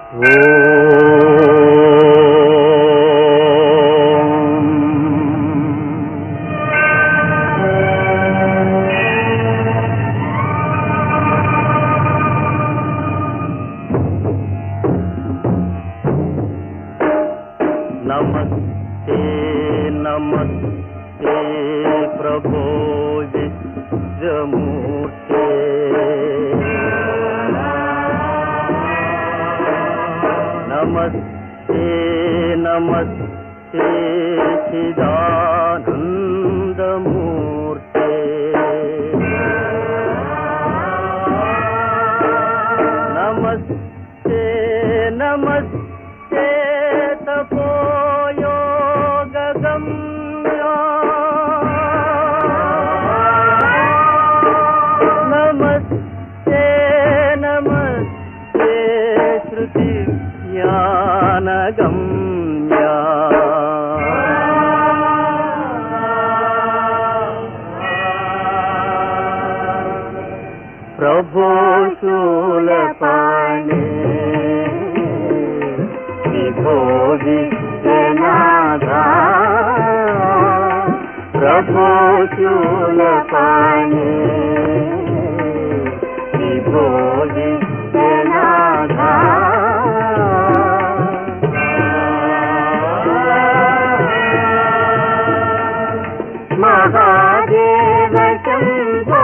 नमस्ते नमस्ते प्रभो विश्वमूर्ते नमस्ते नमस्ते चिदानन्दमूर्ते नमस्ते नमस्ते तपोयोगगम्या नमस्ते नमस्ते श्रुतिज्ञानगम्या प्रभो शूलपाणे विभो विश्वनाथा प्रभो शूलपाणे विभो विश्वनाथा महादेव शंभो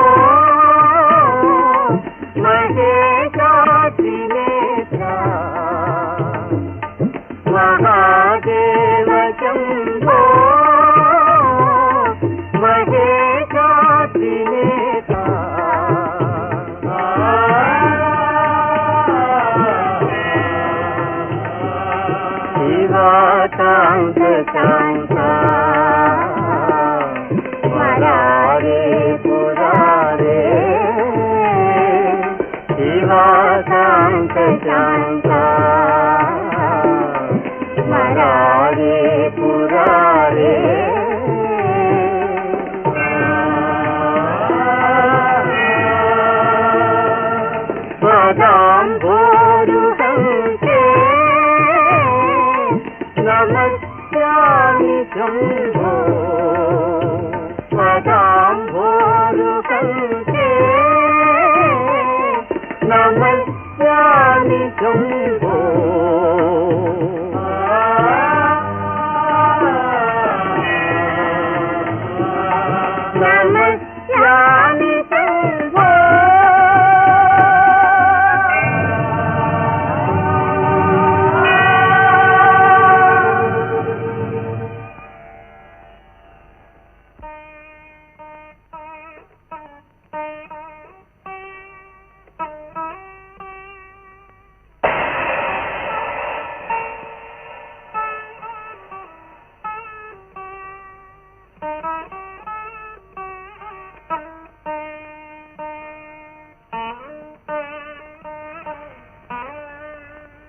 महेशात्रिनेत्रा महादेव शंभो महेशात्रिनेत्रा शिवाकांत शांता मरारे पुरारे शिवाकांत शांता मरारे पुरारे पदाम्भोरुहंसे नमस्यामि शंभो पदाम्भोरुहंसे नमस्यामि शंभो नमस्यामि शंभो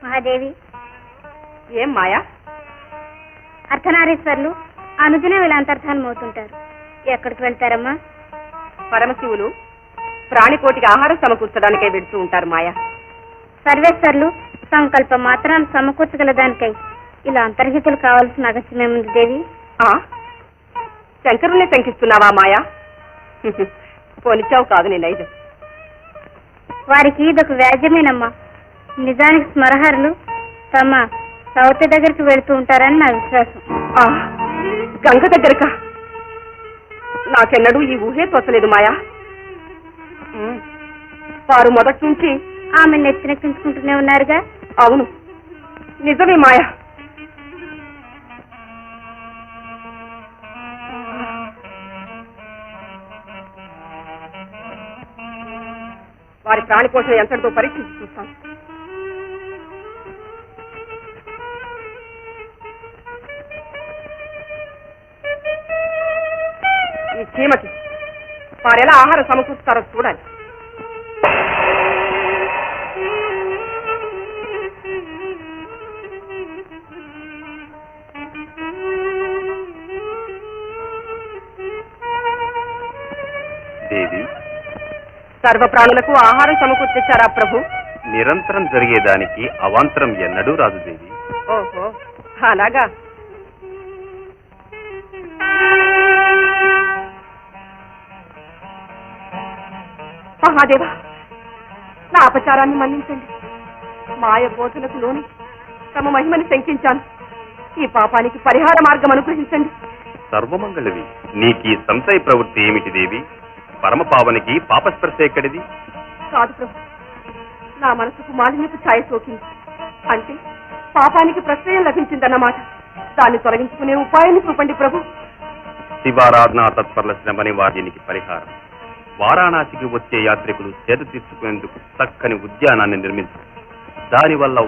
మహాదేవి ఏం మాయా అర్ధనారీశ్వర్లు అనుదిన వీళ్ళంతర్ధానం అవుతుంటారు. ఎక్కడికి వెళ్తారమ్మా? పరమశివులు ప్రాణికోటికి ఆహారం సమకూర్చడానికై వెడుతూ ఉంటారు మాయా. సర్వేశ్వర్లు సంకల్పం మాత్రం సమకూర్చగల దానికై ఇలా అంతర్హితులు కావాల్సిన అగత్యమేముంది దేవి? శంకరుణ్ణి శంకిస్తున్నావా మాయా? పోనిచ్చావు కాదు నీ నైజం. వారికి ఇదొక వ్యాజ్యమేనమ్మా. నిజానికి స్మరహరులు తమ సౌతి దగ్గరికి వెళుతూ ఉంటారని నా విశ్వాసం. గంగ దగ్గరకా? నాకెన్నడూ ఈ ఊహే తోచలేదు మాయా. వారు మొదటి నుంచి ఆమె నెత్తినెక్కించుకుంటూనే ఉన్నారుగా. అవును, నిజమే మాయా. వారి ప్రాణి కోసం ఎంతటితో పరీక్షించి చూస్తాను. ఈ చీమకి వారెలా ఆహారం సమకూరుస్తారో చూడాలి. దేవి, సర్వ ప్రాణులకు ఆహారం సమకూర్చారా ప్రభు? నిరంతరం జరిగేదానికి అవాంతరం ఎన్నడూ రాదు దేవి. ఓహో అలాగా. మహాదేవా, నా అపచారాన్ని మన్నించండి. మాయ బోధలకు లోని తమ మహిమని శంకించాను. ఈ పాపానికి పరిహార మార్గం అనుగ్రహించండి. సర్వమంగళవి, నీకీ సంశయ ప్రవృత్తి ఏమిటి దేవి? పరమపావనికి పాపస్పర్శ ఎక్కడిది? కాదు ప్రభు, నా మనసుకు మాలిన్యపు ఛాయ సోకింది. అంటే పాపానికి ప్రశ్రయం లభించిందన్నమాట. దాన్ని తొలగించుకునే ఉపాయాన్ని చూపండి ప్రభు. శివారాధనా తత్పరుల శ్రమని వారికి పరిహారం. వారాణసికి వచ్చే యాత్రికులు సేద తీర్చుకునేందుకు చక్కని ఉద్యానాన్ని నిర్మించు. దానివల్ల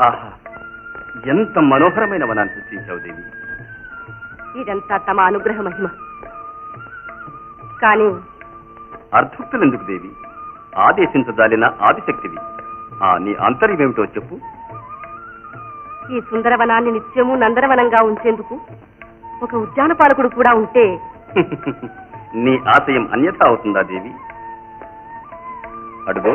ఆహా, ఎంత మనోహరమైన వనాన్ని సృష్టించావు దేవి. ఇదంతా తమ అనుగ్రహ మహిమ. కానీ అర్థుక్తులెందుకు దేవి? ఆదేశించదాలిన ఆదిశక్తివి. నీ ఆంతర్యమేమిటో చెప్పు. ఈ సుందరవనాన్ని నిత్యము నందనవనంగా ఉంచేందుకు ఒక ఉద్యానపాలకుడు కూడా ఉంటే నీ ఆశయం అన్యథా అవుతుందా దేవి? అడుగు.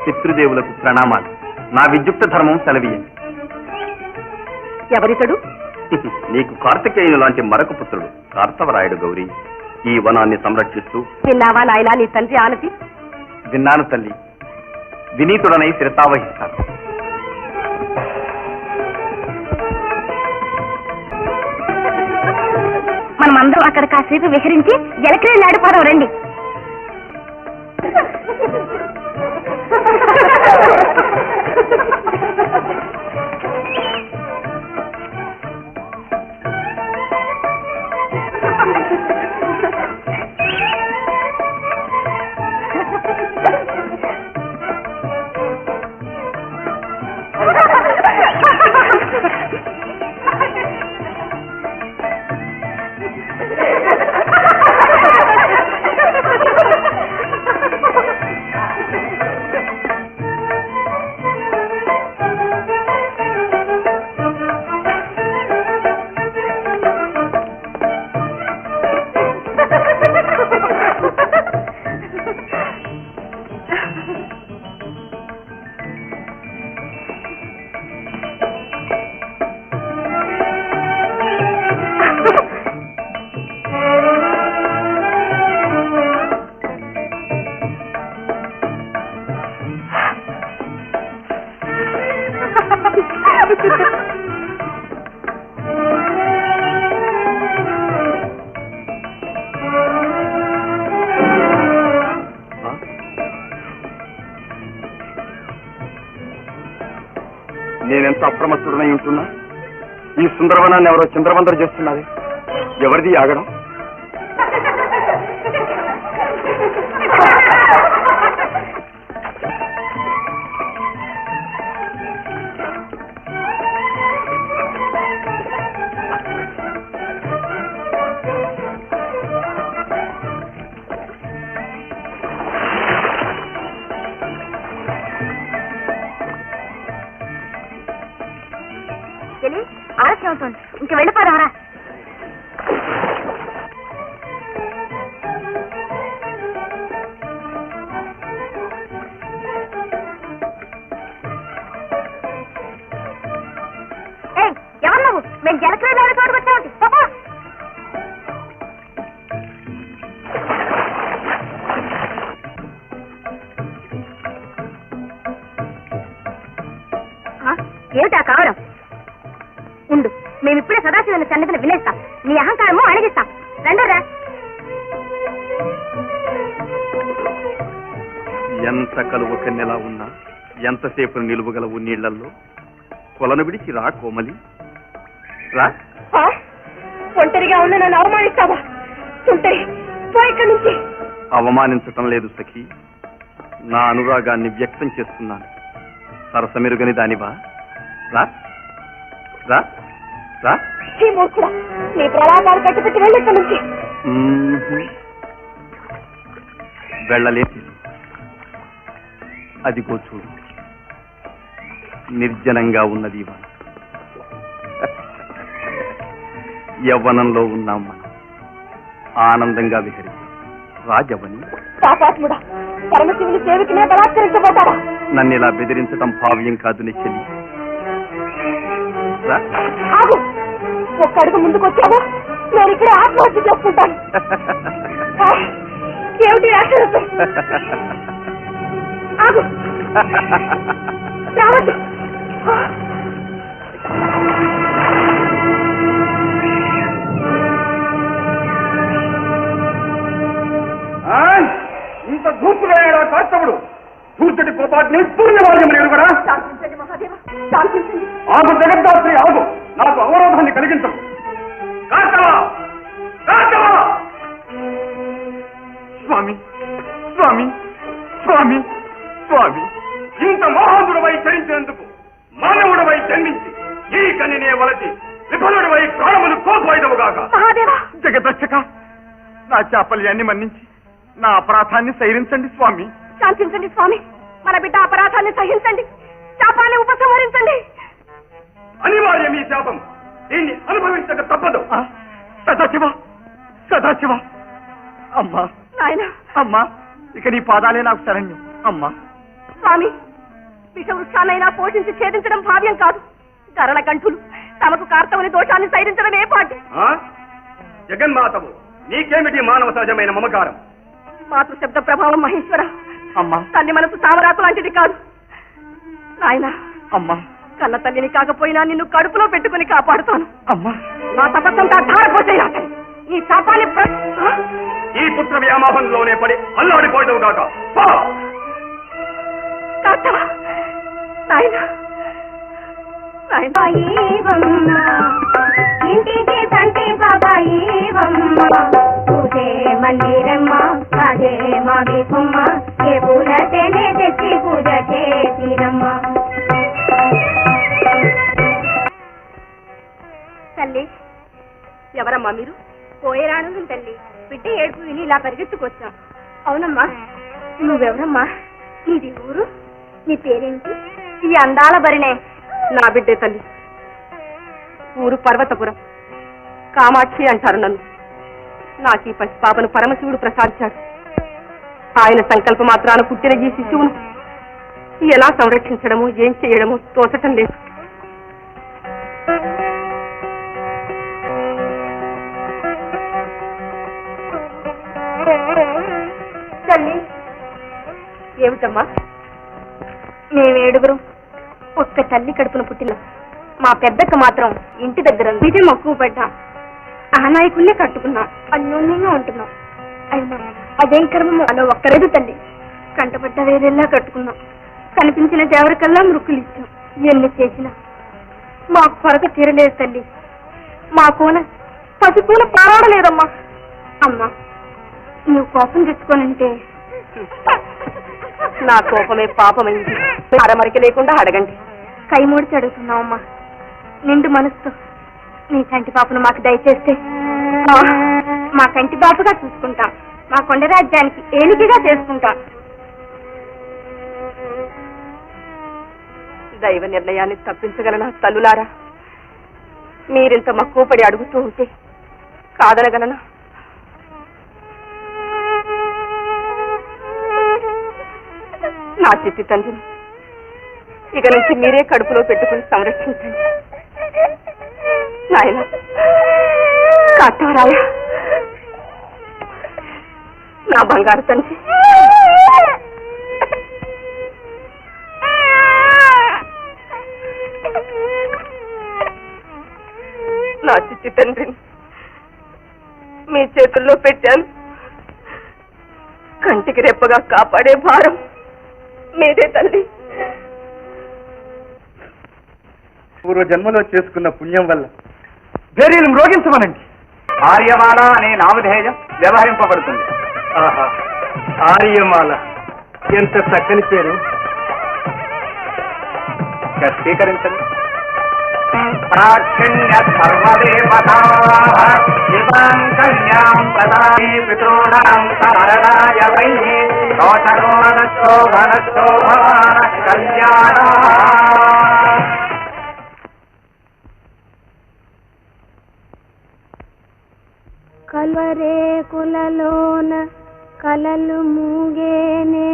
పితృదేవులకు ప్రణామాలు. నా విద్యుక్త ధర్మం సెలవీయండి. ఎవరితడు? నీకు కార్తికేయుని లాంటి మరొక పుత్రుడు కార్తవరాయుడు గౌరీ. ఈ వనాన్ని సంరక్షిస్తూ. విన్నావా నాయనా నీ తండ్రి ఆనతి? విన్నాను తల్లి. వినీతుడనై శిరసావహిస్తాను. మనమందరం అక్కడ కాసేపు విహరించి జలక్రీడలు ఆడిపోదాం రండి. నేనెంత అప్రమత్తుడనై ఉంటున్నా, ఈ సుందరవనాన్ని ఎవరో చంద్రవందర చేస్తున్నది. ఎవరిది ఆగడం? ఆలస్యం అవుతుంది, ఇంక వెళ్ళిపోదావరా. ఎవరు నువ్వు? మేము జలక్రీడలు ఆడే చోటుకు వచ్చామండి. ఏమిటా కావడం? ఉండు, మేమిప్పుడే సదాశివుని సన్నిధిని వినేస్తాం. నీ అహంకారము అణగిస్తాం. రండరా. ఎంత కలువ కన్నెలా ఉన్నా ఎంతసేపు నిలువగలవు నీళ్లలో? కొలను విడిచి రా కోమలి, రా. ఒంటరిగా ఉన్న నన్ను అవమానిస్తావా? ఉంటరి పో ఇక్కడి నుంచి. అవమానించటం లేదు సఖి, నా అనురాగాన్ని వ్యక్తం చేస్తున్నాను. సరసమెరుగని దానివా? రా రా రా. ఈ మూర్ఖుడా, నీ ప్రలాపాలు కట్టిపెట్టి వెళ్ళిక్క నుంచి. వెళ్ళలేదు. అదిగో చూడు, నిర్జనంగా ఉన్నది ఇవాళ. యవ్వనంలో ఉన్నాం మనం, ఆనందంగా విహరిస్తాం. రాజవని పాపాత్ముడా, పరమశివుని సేవకినే బలాత్కరించబోతారా? నన్ను ఇలా బెదిరించటం భావ్యం కాదు నిశ్చలి. ఆగు, ఒక్క అడుగు ముందుకు వచ్చావా నేను ఇక్కడే ఆత్మహత్య చేసుకుంటాను. ఏమిటి రాక్షసు? ఆగు, రావద్దు. ఇంత ధూర్తుడయ్యాడా కాస్తవుడు? ధూర్తుడి కోపాన్ని పూర్ణవాద్యం ఎరుగురా. శాంతించండి మహాదేవ, శాంతించండి. ఆగు జగద్దాత్రి, ఆగు. నాకు అవరోధాన్ని కలిగించవు. స్వామి స్వామి స్వామి స్వామి, ఇంత మోహనుడవై చరించినందుకు మానవుడవై జన్మించి ఈ కనినే వలచి విఫలుడవై ప్రాణములు కోల్పోయినవుగాక. జగదర్శక, నా చాపల్యాన్ని మన్నించి నా అపరాధాన్ని సైరించండి స్వామి. శాంతించండి స్వామి, మన బిడ్డ అపరాధాన్ని సహించండి, శాపాన్ని ఉపసంహరించండి. అనివార్యం ఈ శాపం, దీన్ని అనుభవించక తప్పదు. సదాశివ సదాశివ. అమ్మా నాయన, అమ్మా, ఇక నీ పాదాలే నాకు శరణ్యం. అమ్మా. స్వామి, విషవృక్షాన్నైనా పోషించి ఛేదించడం భావ్యం కాదు. గరళ కంఠులు తమకు కార్తవుని దోషాన్ని సైరించడం ఏ పాటి? జగన్మాతవు, నీకేమిటి మానవ సహజమైన మమకారం? మాతృ శబ్ద ప్రభావం మహేశ్వర. అమ్మా. తల్లి మనసు తామరాకు లాంటిది కాదు. నాయన, అమ్మా, కన్న తల్లిని కాకపోయినా నిన్ను కడుపులో పెట్టుకుని కాపాడుతాను. అమ్మా. నా తపస్సంతా ధారపోసేయాలి. ఈ శాపాన్ని ఈ పుత్ర వ్యామోహంలోనే పడి అల్లాడిపోయావు కాక. ఇంటికి తంటి బాబాయి పూజే మందిరమ్మ, అదే మావి కొమ్మ, ఏ పూలతేనే తెచ్చి పూజ చేసిరమ్మ. తల్లి, ఎవరమ్మా మీరు? పోయేరాను తల్లి, బిడ్డ ఏడుపు విని ఇలా పరిగెత్తుకొచ్చాం. అవునమ్మా, నువ్వెవరమ్మా? నీది ఊరు? నీ పేరేంటి? ఈ అందాల బరినే నా బిడ్డే తల్లి. ఊరు పర్వతపురం, కామాక్షి అంటారు నన్ను. నాకు ఈ పసిపాపను పరమశివుడు ప్రసాదించాడు. ఆయన సంకల్ప మాత్రాన పుట్టిన ఈ శిశువును ఎలా సంరక్షించడమో ఏం చేయడమో తోచటం లేదు. తల్లి, ఏమిటమ్మా? మేమేడుగురు ఒక్క తల్లి కడుపున పుట్టిన. మా పెద్దక్క మాత్రం ఇంటి దగ్గర విజయ మక్కువ పడ్డాం. ఆ నాయకుల్నే కట్టుకున్నాం, అన్యోన్యంగా ఉంటున్నాం. అయినా అదేం కర్మమో అలా ఒక్కరేదు తల్లి. కంటపడ్డ వేరేలా కట్టుకున్నాం. కనిపించిన దేవరికల్లా మృక్కులు ఇచ్చాం. ఎన్ని చేసినా మాకు కొరత తీరలేదు తల్లి. మా కూన పసిపూల పారాడలేదమ్మా. అమ్మా, నువ్వు కోపం తెచ్చుకోనంటే. నా కోపమే పాపమైంది. అరమరిక లేకుండా అడగండి. కై మూడిచి అడుగుతున్నావమ్మా. నిండు మనసుతో నీ కంటి పాపను మాకు దయచేస్తే మా కంటి బాపుగా చూసుకుంటాం. మా కొండ రాజ్యానికి ఏలికగా చేసుకుంటాం. దైవ నిర్ణయాన్ని తప్పించగలనా తల్లులారా? మీరింత మక్కువపడి అడుగుతూ ఉంటే కాదనగలనా? నా చిట్టి తండ్రిని ఇక నుంచి మీరే కడుపులో పెట్టుకుని సంరక్షించండి. నాయన కాటారాయ, నా బంగారు తండ్రి. నా చిట్టి తండ్రిని మీ చేతుల్లో పెట్టాను. కంటికి రెప్పగా కాపాడే భారం మీదే తల్లి. పూర్వ జన్మలో చేసుకున్న పుణ్యం వల్ల వేరేలు మ్రోగించమనండి. ఆర్యమాల అనే నామధేయం వ్యవహరింపబడుతుంది. ఆర్యమాల ఎంత చక్కని పేరు. స్వీకరించండి. కల్వరేకులలోన కలలు మూగేనే,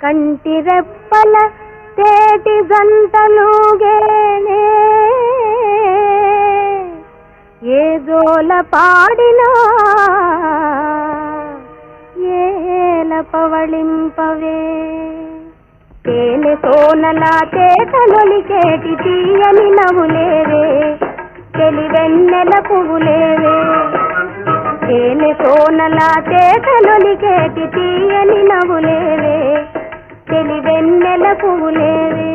కంటి రెప్పల తేటి గంటలుగేనే, ఏ జోల పాడినా ఏల పవళింపవే, తేనె సోనల తేటలొలికేటి తీయని నవ్వులేవే, తెలివెన్నెల పువ్వులేవే, తేనె సోనల తేటలొలికేటి తీయని నవ్వులేవే, తెలివెన్నెల పువ్వులేవే.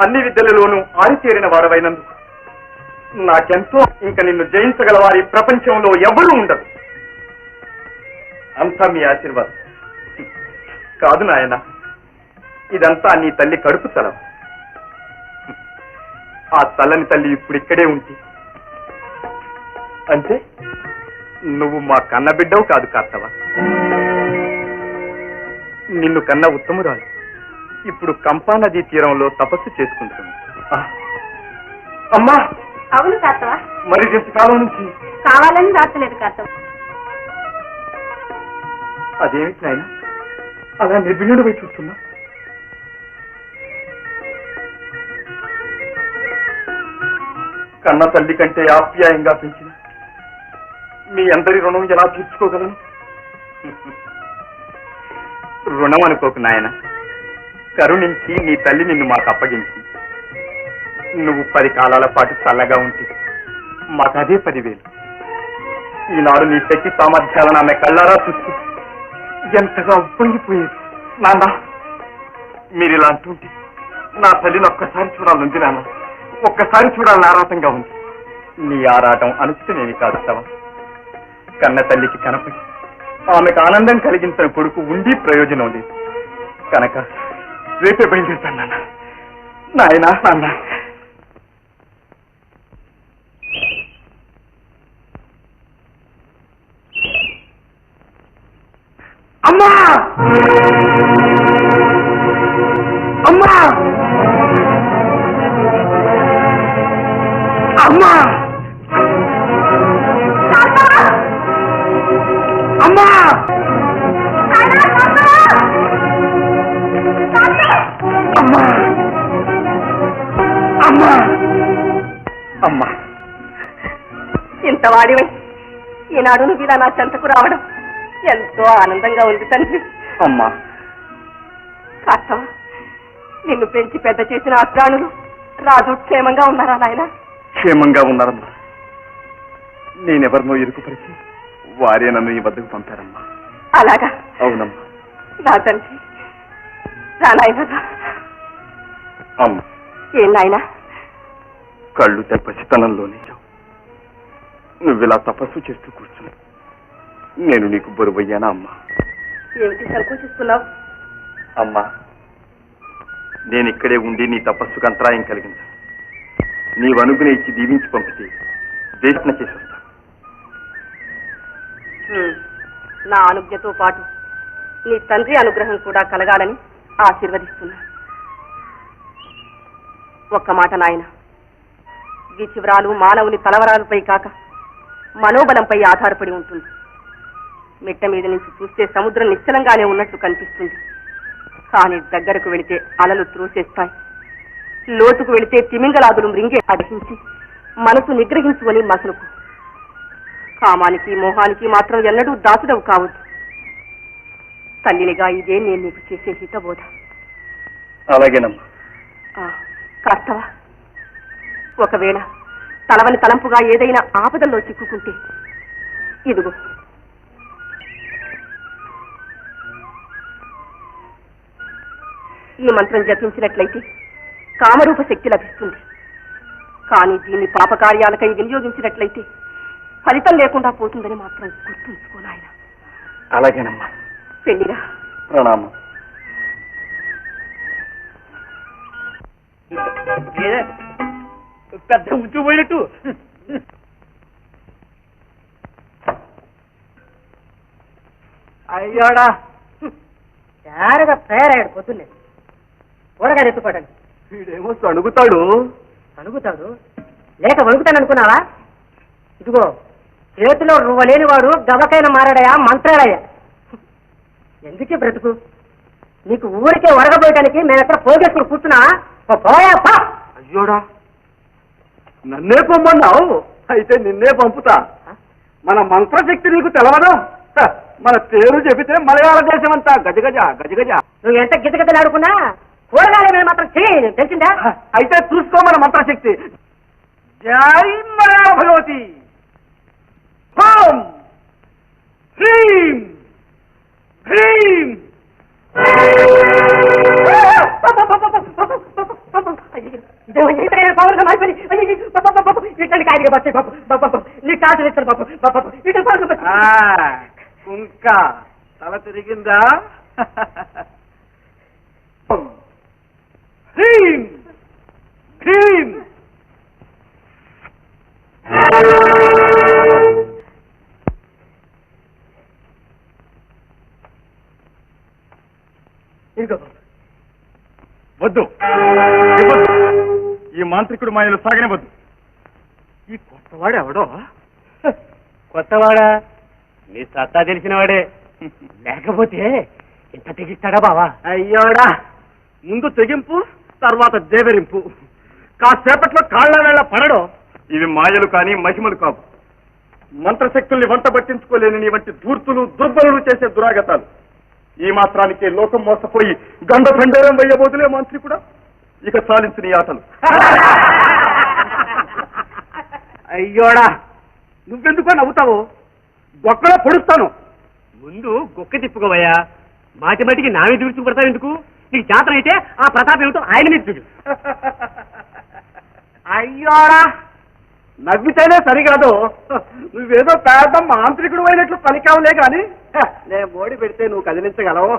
అన్ని విద్యలలోనూ ఆరితేరిన వారవైనందుకు నాకెంతో ఇంక నిన్ను జయించగల వారి ప్రపంచంలో ఎవరూ ఉండరు. అంతా మీ ఆశీర్వాదం. కాదు నాయన, ఇదంతా నీ తల్లి కడుపు తలం. ఆ తల్లని తల్లి ఇప్పుడు ఇక్కడే ఉంటే అంటే నువ్వు మా కన్న బిడ్డవు కాదు కార్తవ. నిన్ను కన్న ఉత్తమురాలు ఇప్పుడు కంపా నదీ తీరంలో తపస్సు చేసుకుంటుంది. అమ్మా! అవును కార్తవ. మరి ఇంతకాలం నుంచి కావాలని రాత్రలేదు కార్తవ. అదేమిటి నాయన అలా నిర్విణుడు పోయి చూస్తున్నా? కన్న తల్లి కంటే ఆప్యాయంగా పెంచిన మీ అందరి రుణం ఎలా తీర్చుకోగలను? రుణం అనుకోకు నాయన, కరుణించి నీ తల్లి నిన్ను మాకు అప్పగించింది. నువ్వు 10 కాలాల పాటు చల్లగా ఉంటే మాకు అదే 10,000. ఈనాడు నీ శక్తి సామర్థ్యాలను ఆమె కళ్ళారా చూసి ఎంతగా ఉప్పొంగిపోయేది. నాన్న, మీరు ఇలా అంటుంటే నా తల్లిని ఒక్కసారి చూడాలంది. నాన్న, ఒక్కసారి చూడాలని ఆరాటంగా ఉంది. నీ ఆరాటం అనుచితమేమి కాదు తవా. కన్న తల్లికి కనపడి ఆమెకు ఆనందం కలిగించిన కొడుకు ఉండి ప్రయోజనం లేదు కనుక రేపే బయలుదేరుతాను నాన్న. నాయనా, నాన్న. అమ్మా! అమ్మా! అమ్మా! అమ్మా! అమ్మా! అమ్మా! అమ్మా! ఇంత వాడివై ఈనాడు నువ్వు ఇలా నా చెంతకు రావడం ఎంతో ఆనందంగా ఉంది తండ్రి. అమ్మా! కార్తవ, నిన్ను పెంచి పెద్ద చేసిన ఆ ప్రాణులు రాజు క్షేమంగా ఉన్నారా నాయన? క్షేమంగా ఉన్నారమ్మా. నేనెవరినో ఇరుకుపరిచి వారే నన్ను ఈ వద్దకు పంపారమ్మా. అలాగా? అవునమ్మా. నా తండ్రి, రా నాయన. అమ్మ, ఏం నాయనా? కళ్ళు తెప్పసితనంలోనే నువ్విలా తపస్సు చేస్తూ కూర్చుని నేను నీకు బరువయ్యానా అమ్మా? ఏమిటి సంకోచిస్తున్నావు? అమ్మా, నేను ఇక్కడే ఉండి నీ తపస్సుకు అంతరాయం కలిగించా. నీవు అనుగునే ఇచ్చి దీవించి పంపితే దేశన చేసి వస్తా. నా అనుజ్ఞతో పాటు నీ తండ్రి అనుగ్రహం కూడా కలగాలని ఆశీర్వదిస్తున్నా. ఒక్క మాట నాయన, ఈ చివరాలు మానవుని తలవరాలపై కాక మనోబలంపై ఆధారపడి ఉంటుంది. మిట్ట మీద నుంచి చూస్తే సముద్రం నిశ్చలంగానే ఉన్నట్లు కనిపిస్తుంది. కానీ దగ్గరకు వెళితే అలలు త్రోసేస్తాయి. లోతుకు వెళితే తిమింగలాదులు మృంగే అధించి మనసు నిగ్రహించుకొని మసలుకు. కామానికి మోహానికి మాత్రం ఎన్నడూ దాసుడవు కావద్దు. తల్లినిగా ఇదే నేను నీకు చేసే హితబోధ. అలాగేనమ్మా. కాస్తవా? ఒకవేళ తలవని తలంపుగా ఏదైనా ఆపదల్లో చిక్కుకుంటే ఇదిగో ఈ మంత్రం జపించినట్లయితే కామరూప శక్తి లభిస్తుంది. కానీ దీన్ని పాపకార్యాలకై వినియోగించినట్లయితే ఫలితం లేకుండా పోతుందని మాత్రం గుర్తుంచుకోనాయన. అలాగేనమ్మా. పెళ్లిరా. ప్రణామం. పెద్ద ఉచ్చిపోయినట్టు అయ్యోడా తయారుగా తయారయ్యాడు పొద్దున్నే కూరగాయలు ఎత్తుకోవడానికి. వీడేమో అడుగుతాడు అడుగుతాడు లేక వణుకుతాను అనుకున్నావా? ఇదిగో చేతిలో రువ్వలేని వాడు గబకైన మారాడయా మంత్రాడయ్యా. ఎందుకే బ్రతుకు? నీకు ఊరికే వరగబోయటానికి మేము ఎక్కడ పోగేసుకుని కూర్చున్నా పోయా. అయ్యోడా, నన్నే పొమ్మన్నావు, అయితే నిన్నే పంపుతా. మన మంత్రశక్తి నీకు తెలవదు. మన పేరు చెబితే మలయాళ దేశం అంతా గజగజ గజగజ. నువ్వు ఎంత గిజగజలాడుకున్నా కూరగాయల మీద మాత్రం చేయి, తెలిసిందా? అయితే చూసుకో మన మంత్రశక్తి. జై మలయాళ భగవతి. ఓం హ్రీం హ్రీం. కుంక తల తిరిగిందా? హ్రీం హ్రీం. వద్దు, ఈ మాంత్రికుడు మాయలు సాగనివద్దు. ఈ కొత్తవాడు ఎవడో? కొత్తవాడా? నీ సత్తా తెలిసినవాడే, లేకపోతే ఇంత తెగిస్తాడా బావా? అయ్యోడా, ముందు తెగింపు తర్వాత దేవరింపు. కాసేపట్లో కాళ్ళ వేళ పడడం. ఇవి మాయలు కానీ మహిమలు కావు. మంత్రశక్తుల్ని వంట పట్టించుకోలేని నీ వంటి ధూర్తులు దుర్బలులు చేసే దురాగతాలు. ఈ మాత్రానికే లోకం మోసపోయి గండ ఖండేరం వెయ్యబోతులే మంత్రికుడా. ఇక చాలించిన ఈ ఆటలు. అయ్యోడా, నువ్వెందుకో నవ్వుతావు? గొక్కలో పొడుస్తాను. ముందు గొక్క తిప్పుకోవయ్యా. మాటి మాటికి నా మీద విడుచుకుపడతావు ఎందుకు? నీకు చేతన అయితే ఆ ప్రతాప్ ఏమిటో ఆయన మీద చూడు. అయ్యోడా, నవ్వితేనే సరికాదు. నువ్వేదో పెద్ద మాంత్రికుడు అయినట్లు పలికావులే గాని నేను మోడి పెడితే నువ్వు కదిలించగలవు?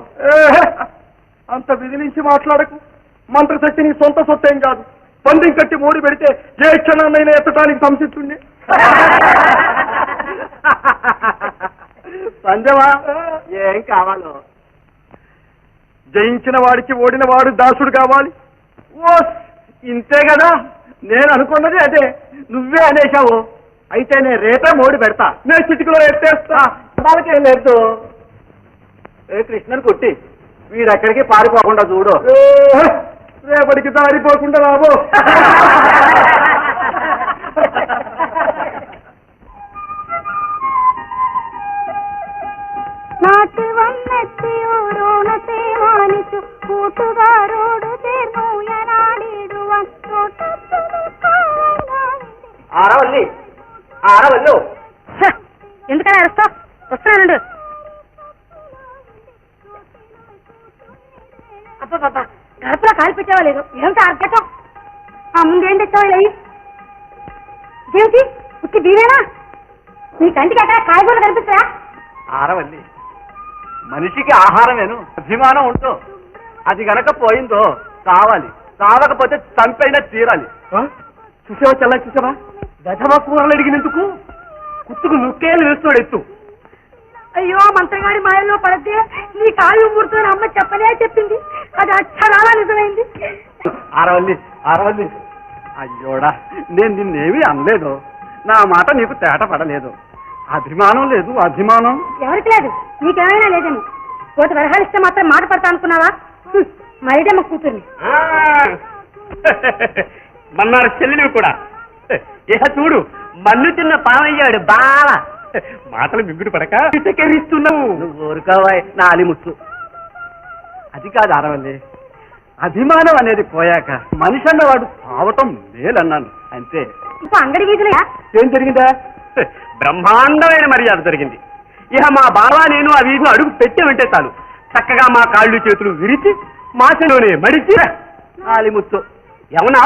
అంత విదిలించి మాట్లాడకు. మంత్రశక్తి నీ సొంత సొత్తేం కాదు. పందిం కట్టి మోడి పెడితే ఏ క్షణమైనా ఎత్తడానికి సంసిస్తుంది. సంజవా, ఏం కావాలో? జయించిన వాడికి ఓడిన వాడు దాసుడు కావాలి. ఓ ఇంతే కదా, నేను అనుకున్నది అదే. నువ్వే అనేశావు. అయితే నేను రేపే మోడి పెడతా. నేను చిటికలో ఎత్తేస్తా. వాళ్ళకేం లేదు. కృష్ణని కొట్టి వీడెక్కడికి పారిపోకుండా చూడు. రేపటికి దారిపోకుండా రాబో. നാട്ടിൽ വന്നെത്തിയോരോണത്തെ മാനിച്ചു കൂട്ടുകാരോട് ചേർന്നു ഞാനാടിടുവാൻ ఆరవల్లి ఆరవల్లు. ఎందుకని అరుస్తావు? వస్తున్నానండు. అబ్బా కడుపులో కాలు పెట్టావా లేదు ఏమిటో అర్గటం ఆ ముందేం తెచ్చావు అయ్యి ఏమిటి ఉత్తి బీవేనా నీ కంటికి అక్కడ కాయగూరలు కనిపిస్తాయా ఆరవల్లి మనిషికి ఆహారమేను అభిమానం ఉంటో అది గనక పోయిందో కావాలి కావకపోతే చంపైనా తీరాలి చూసావా చల్లా చూసావా గజమ కూరలు అడిగినందుకు కుత్తుకు నుక్కేలు వేస్తాడు ఎత్తు అయ్యో మంత్రగాడి మాయల్లో పడితే నీ కాలు ఊరుతో అమ్మ చెప్పనే చెప్పింది అది అక్షరాలా నిజమైంది ఆరవల్లి ఆరవల్లి అయ్యోడా నేను నిన్నేమీ అనలేదు నా మాట నీకు తేట పడలేదు అభిమానం లేదు అభిమానం ఎవరికి లేదు నీకేమైనా లేదేమో కోటి వరహాలు ఇస్తే మాత్రం మాట పడతా అనుకున్నావా మైడమ్మ కూతుర్ని మన్నారు చెల్లెలివి కూడా ఇక చూడు మన్ను తిన్న పావయ్యాడు బాగా మాటలు మింగుడు పడక సెకరిస్తున్నావు నువ్వు ఊరుకోవాయి నా అలిముచ్చు అది కాదు ఆరవల్లి అభిమానం అనేది పోయాక మనిషి అన్నవాడు కావటం మేలన్నాను అంతే ఇంకో అంగడి వీధులయా ఏం జరిగిందా బ్రహ్మాండమైన మర్యాద జరిగింది ఇక మా బావా నేను ఆ వీధిలో అడుగు పెట్టామంటే చాలు చక్కగా మా కాళ్ళు చేతులు విరిచి మాసలోనే మడిచి నాలిముచ్చు ఏమన్నా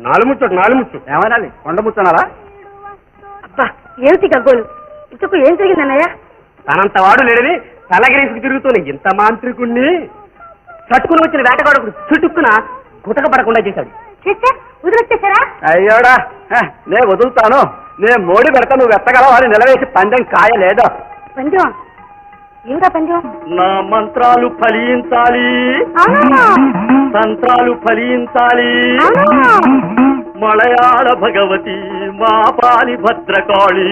నాలుముచ్చు ఏమనాలి కొండముచ్చనాలా అబ్బా ఏమిటి గగ్గోలు ఇంతకు ఏం జరిగిందన్నయ్య తనంత వాడు లేడని తలగిరేసుకు తిరుగుతున్న ఇంత మాంత్రికుణ్ణి చట్టుకుని వచ్చిన వేటగాడు చుట్టుక్కున గుటక పడకుండా చేశాడు చేస్తే వదిలొచ్చేసారా అయ్యోడా నే వదులుతాను నేను మోడి పెడతా నువ్వు ఎత్తగలవా అని నిలవేసి పందెం కాయలేదో పందెం ఏమిటా పందెం నా మంత్రాలు ఫలించాలి తంత్రాలు ఫలించాలి మలయాళ భగవతి మా పాలి భద్రకాళి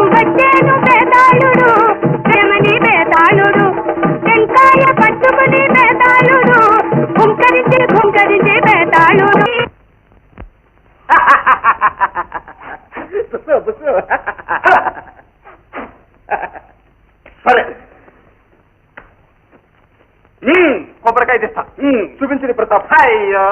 వచ్చేను బేతాళుడు ప్రేమని బేతాళుడు టెంకాయ పట్టుకుని బేతాళుడు ఘుంకరించి బేతాళుడు సరే కొబ్బరికాయ తెస్తా చూపించింది ప్రతాప్ అయ్యో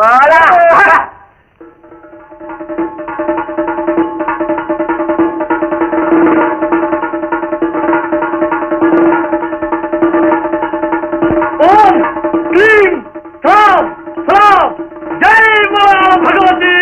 ఓం క్లీం క్లాం క్లాం జై భగవతి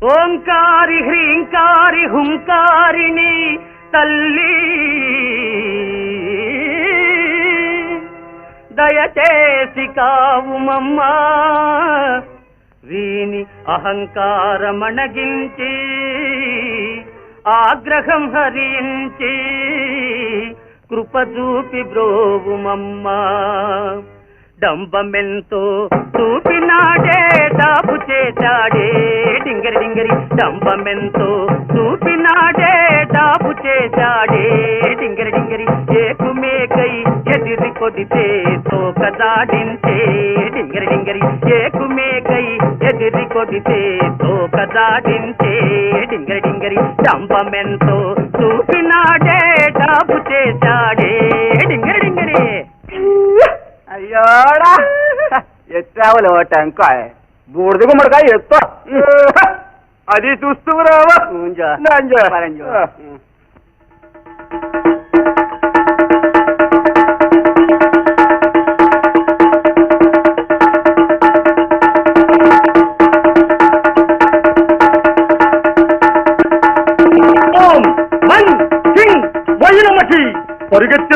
ఓంకారి హ్రీంకారి హుంకారిణి తల్లి దయచేసి కావుమమ్మా వీని అహంకారమణగించి ఆగ్రహం హరించి కృపజూపి బ్రోవుమమ్మా డంబమెంతో చూపినాడే డాబు చేశాడే డింగరి డింగరి డంబమెంతో చూపినాడే డాబు చేశాడే డింగరి డింగరి ఏకుమేకై ఎదిరి కొడితే తోక దాడించే డింగరి డింగరి ఏకుమేకై ఎదిరి కొడితే తోక దాడించే డింగరి డింగరి డంబమెంతో చూపినాడే డాబు చేశాడే డింగరి డింగరి అయ్యోడా ఎత్తావులో టెంకాయ బూడిద గుమ్మడికాయ ఎత్తా అది చూస్తూ రావా పరిగెత్తి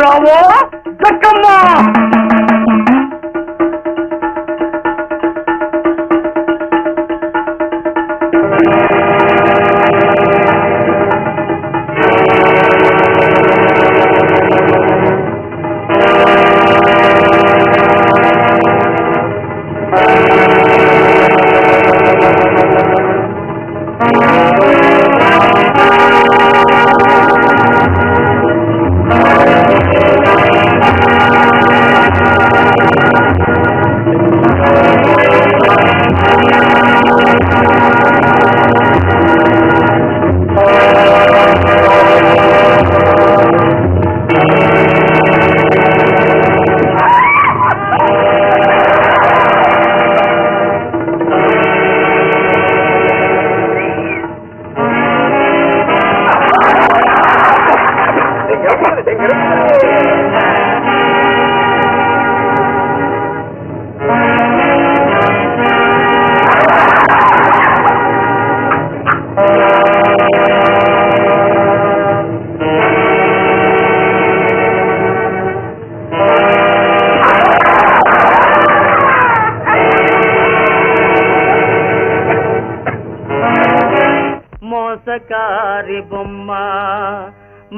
మోసకారి బొమ్మ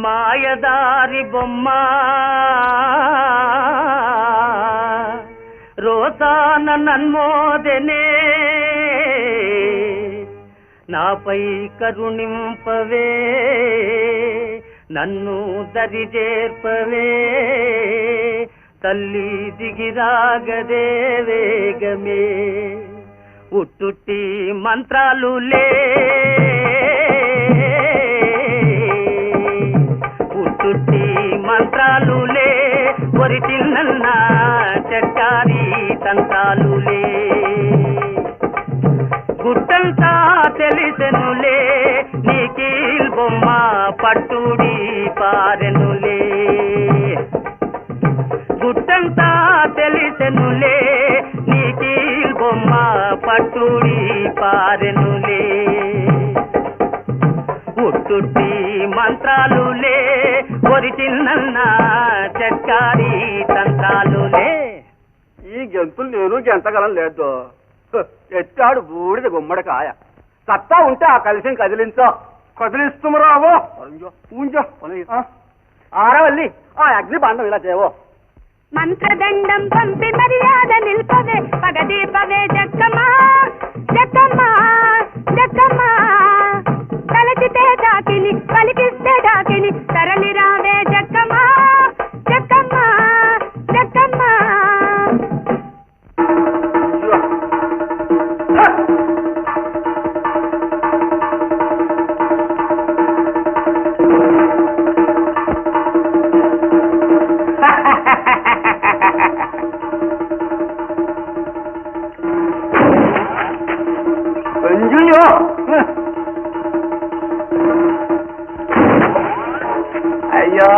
మాయదారి బొమ్మ రోసాన నన్మోదనే నాపై కరుణింపవే నన్ను దరిజేర్పవే తల్లి దిగిరాగదే వేగమే ఉట్టుట్టి మంత్రాలులే ఉట్టుట్టి మంత్రాలులే పొరిటిన్న చక్కారి తంత్రాలులే గుట్టంతా తెలిసెనులే నీకీల్ బొమ్మ పట్టుడి పారెనులే గుట్టంతా తెలిసెనులే నీకీల్ బొమ్మ పట్టుడి పారెనులే ఉట్టుట్టి మంత్రాలులే ఒరిజినల్ చక్కారి తంత్రాలులే. ఈ గెంతులు నేను గెంతగలం లేదు. ఎట్టాడు బూడిద గుమ్మడి కాయ సత్తా ఉంటే ఆ కలిసిని కదిలించో. కదిలిస్తుమరావో ఆరవల్లి ఆ అగ్ని బాండం ఇలా చేయవో. మంత్రదండం పంపి మర్యాద నిల్పవే పగదీపవే జక్కమ్మా జక్కమ్మా జక్కమ్మా తలచితే డాకిని పలికిస్తే డాకిని తరలి రావే జక్కమ్మా జక్కమ్మా జక్కమ్మా. అయ్యో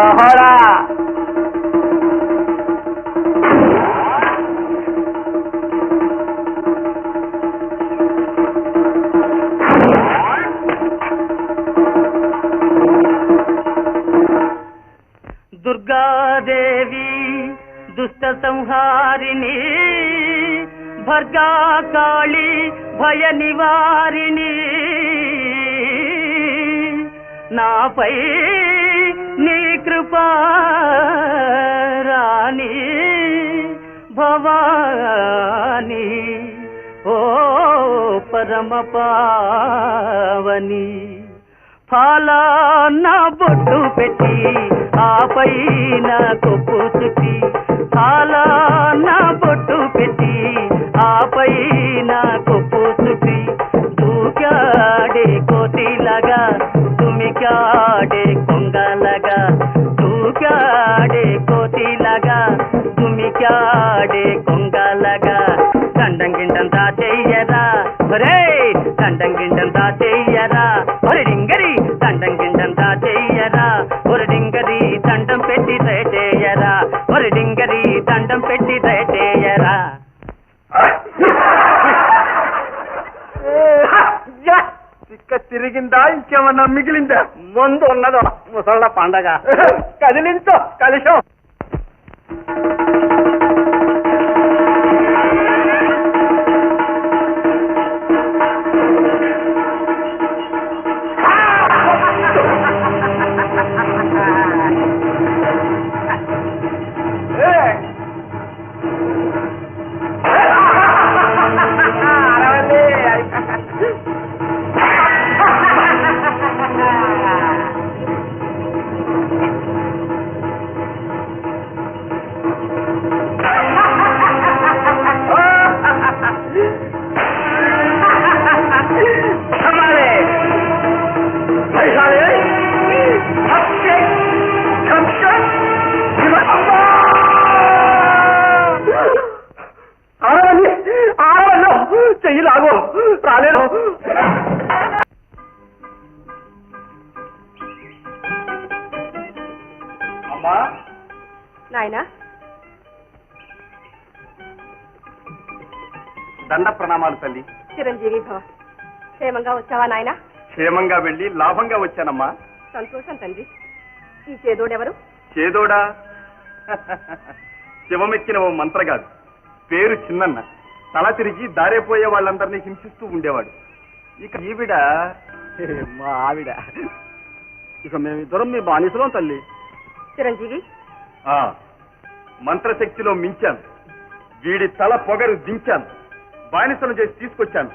దుర్గాదేవి దుష్ట సంహారిణి భర్గా కాళి భయ నివారిణి నాపై నీ కృపా రాణి భవాని ఓ పరమ పావని ఫలాన బొట్టు పెట్టి ఆపై నా కొప్పు చుట్టి ఫలాన బొట్టు పెట్టి ఆపై నా కొప్పు చుట్టి దూకాడే కోతిలాగా తుమికాడే కొంగలగా దూకాడే కోతిలాగా తుమికాడే కొంగలగా దండం గిండంతా చెయ్యరా ఒరే దండం గిండంతా చెయ్యరా ఒరే డింగరి దండం గిండంతా చెయ్యరా ఒరే డింగరి దండం పెట్టి దయచేయరా ఒరే డింగరి దండం పెట్టి దయచేయరా. చిక్క తిరిగిందా ఇంకేమన్నా మిగిలిందా? ముందు ఉన్నదో ముసళ్ళ పండగ కదిలించో కలిసో. చెయ్యి లాగో రాలేదు. అమ్మా నాయనా దండ ప్రణామాలు తల్లి. చిరంజీవి భవ. క్షేమంగా వచ్చావా నాయనా? క్షేమంగా వెళ్ళి లాభంగా వచ్చానమ్మా. సంతోషం తండ్రి. ఈ చేదోడెవరు? చేదోడా శివమెక్కిన ఓ మంత్రగాడు, పేరు చిన్నన్న. తల తిరిగి దారేపోయే వాళ్ళందరినీ హింసిస్తూ ఉండేవాడు. ఇక ఈవిడ మా ఆవిడ ఇక మేమిద్దరం మీ బానిసలం తల్లి. చిరంజీవి, మంత్రశక్తిలో మించాను, వీడి తల పొగరు దించాను, బానిసలు చేసి తీసుకొచ్చాను.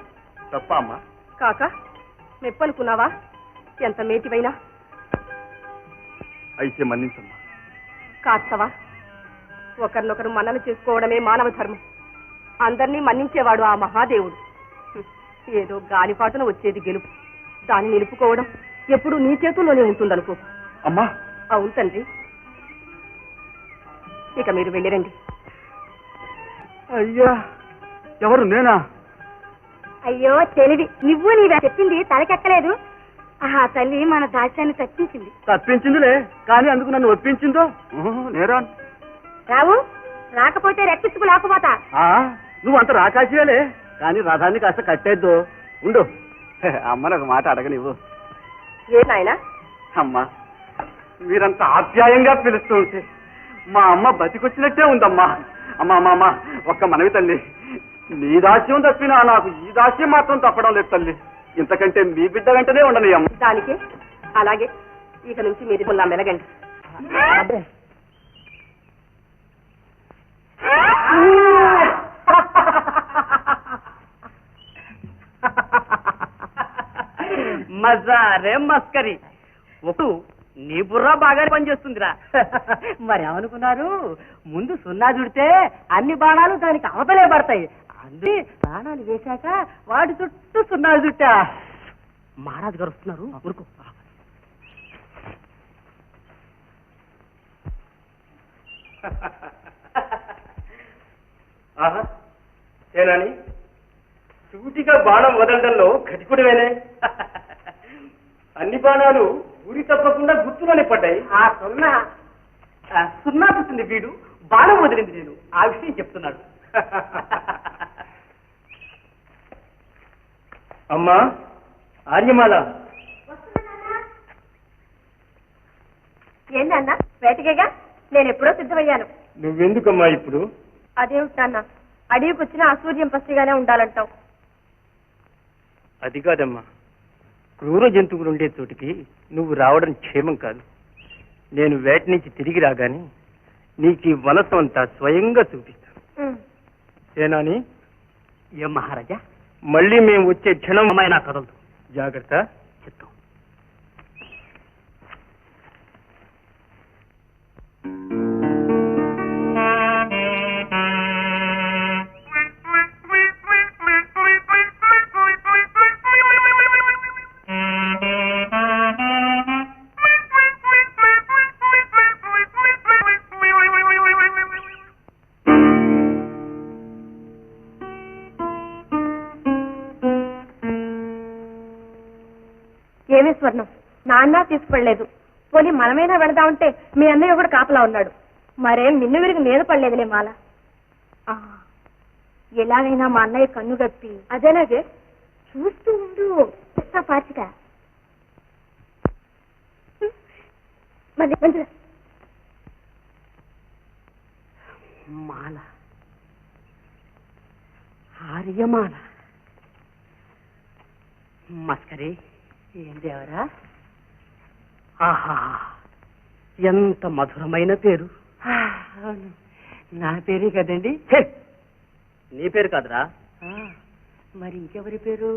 తప్ప అమ్మా? కాక మెప్పనుకున్నావా? ఎంత మేటివైనా అయితే మన్నించమ్మా. కాస్తవా? ఒకరినొకరు మన్నలు చేసుకోవడమే మానవ ధర్మం. అందరినీ మన్నించేవాడు ఆ మహాదేవుడు. ఏదో గాలిపాటున వచ్చేది గెలుపు. దాన్ని నిలుపుకోవడం ఎప్పుడు నీ చేతుల్లోనే ఉంటుందనుకో. అమ్మా. అవును తండ్రి. ఇక మీరు వెళ్ళిరండి. అయ్యా, ఎవరు? నేనా? అయ్యో తెలివి, నువ్వు నీవే చెప్పింది తలకెక్కలేదు. ఆ తల్లి మన దాస్యాన్ని తప్పించింది. తప్పించిందిలే, కానీ అందుకు నన్ను ఒప్పించిందో? నేరా? రావు, రాకపోతే రెక్కించుకు లేకపోతా. నువ్వు అంత రాకాశివేలే, కానీ రథాన్ని కాస్త కట్టేద్దు. ఉండు, అమ్మని ఒక మాట అడగనివ్వు. ఏ నాయనా? అమ్మా, మీరంత ఆప్యాయంగా పిలుస్తూ ఉంటే మా అమ్మ బతికొచ్చినట్టే ఉందమ్మా. అమ్మా అమ్మా అమ్మా, ఒక్క మనవి తల్లి, నీ దాస్యం తప్పినా నాకు ఈ దాస్యం మాత్రం తప్పడం లేదు తల్లి. ఇంతకంటే మీ బిడ్డ వెంటనే ఉండని అమ్మ. దానికి అలాగే. ఇక నుంచి మీరు నా మెలగండి. మజారే మస్కరి. ఒక నీ బుర్ర బాగానే పనిచేస్తుందిరా. మరి ఏమనుకున్నారు? ముందు సున్నా చుడితే అన్ని బాణాలు దానికి అవతలే పడతాయి. అందుకే బాణాలు వేశాక వాటి చుట్టూ సున్నాలు చుట్టా. మహారాజు గారు వస్తున్నారు, ఊరుకో. ఏనాని సూటిగా బాణం వదలడంలో గతికుడివేనే. అన్ని బాణాలు గురి తప్పకుండా గుర్తులోనే పడ్డాయి. ఆ సున్నా పుట్టింది వీడు, బాణం వదిలింది నేను. ఆ విషయం చెప్తున్నాడు. అమ్మా ఆర్యమాల. ఏంటన్నా వేటకేగా? నేను ఎప్పుడో సిద్ధమయ్యాను. నువ్వెందుకమ్మా ఇప్పుడు? అదేమిటన్నా, అడవికి వచ్చిన అసూర్యం పసిగానే ఉండాలంటావు. అది కాదమ్మా, క్రూర జంతువులు ఉండే చోటికి నువ్వు రావడం క్షేమం కాదు. నేను వేట నుంచి తిరిగి రాగానే నీకు ఈ వనసం అంతా స్వయంగా చూపిస్తాను. ఏనాని? ఏం మహారాజా? మళ్ళీ మేము వచ్చే క్షణం అమ్మాయి నా కదలదు. జాగ్రత్త. చెప్తాం. ఏమే స్వర్ణం, నాన్న తీసుకుపడలేదు. పోనీ మనమైనా వెళదామంటే మీ అన్నయ్య కూడా కాపలా ఉన్నాడు. మరేం నిన్ను విరిగి మీద పడలేదులే మాల. ఎలాగైనా మా అన్నయ్య కన్ను గప్పి అదేలాగే చూస్తూ ఉండు. పాచిక మాల, ఆర్యమాల. మస్కరి ఏం దేవరా? ఆహా, ఎంత మధురమైన పేరు. నా పేరే కదండి. నీ పేరు కాదురా, మరి ఇంకెవరి పేరు?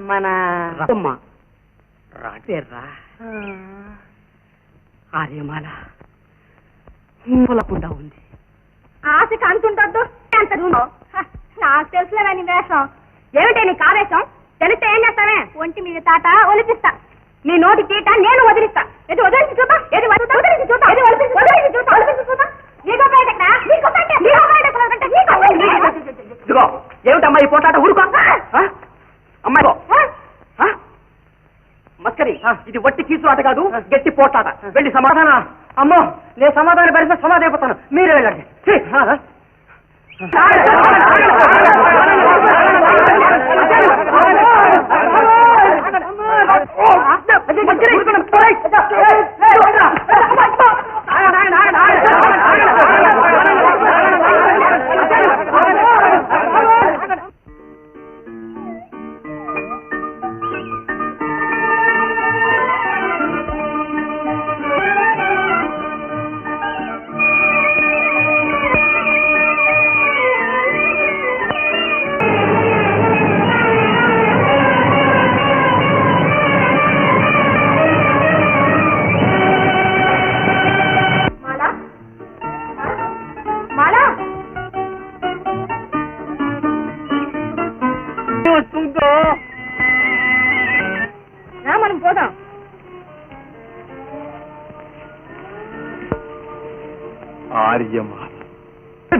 మన రమ్మ పేర్రా. ఆర్యమాల పొలకుండా ఉంది. ఆశకి అంతుంటద్దు ఎంత నాకు తెలుసులే నీ వేషం. ఏమిటే నీకు ఆవేశం? తెలిస్తే ఏం చేస్తావే? ఒంటి మీద తాట ఒలిపిస్తా, నీ నోటి తీట నేను వదిలిస్తా. ఎది వదిలించి చూపా, ఎది వదిలించి చూపా, ఎది వదిలించి చూపా, వదిలించి చూపా. ఏమిటమ్మా ఈ పోటాట? ఊరుకో అమ్మాయి. మస్కరి, ఇది వట్టి కీసు ఆట కాదు, గట్టి పోటాట. వెళ్ళి సమాధానం. అమ్మో, నేను సమాధానం పరిస్థితి సమాధానం అయిపోతాను. మీరే వెళ్ళండి. వస్తుందో మనం పోదాం. ఆర్యమాల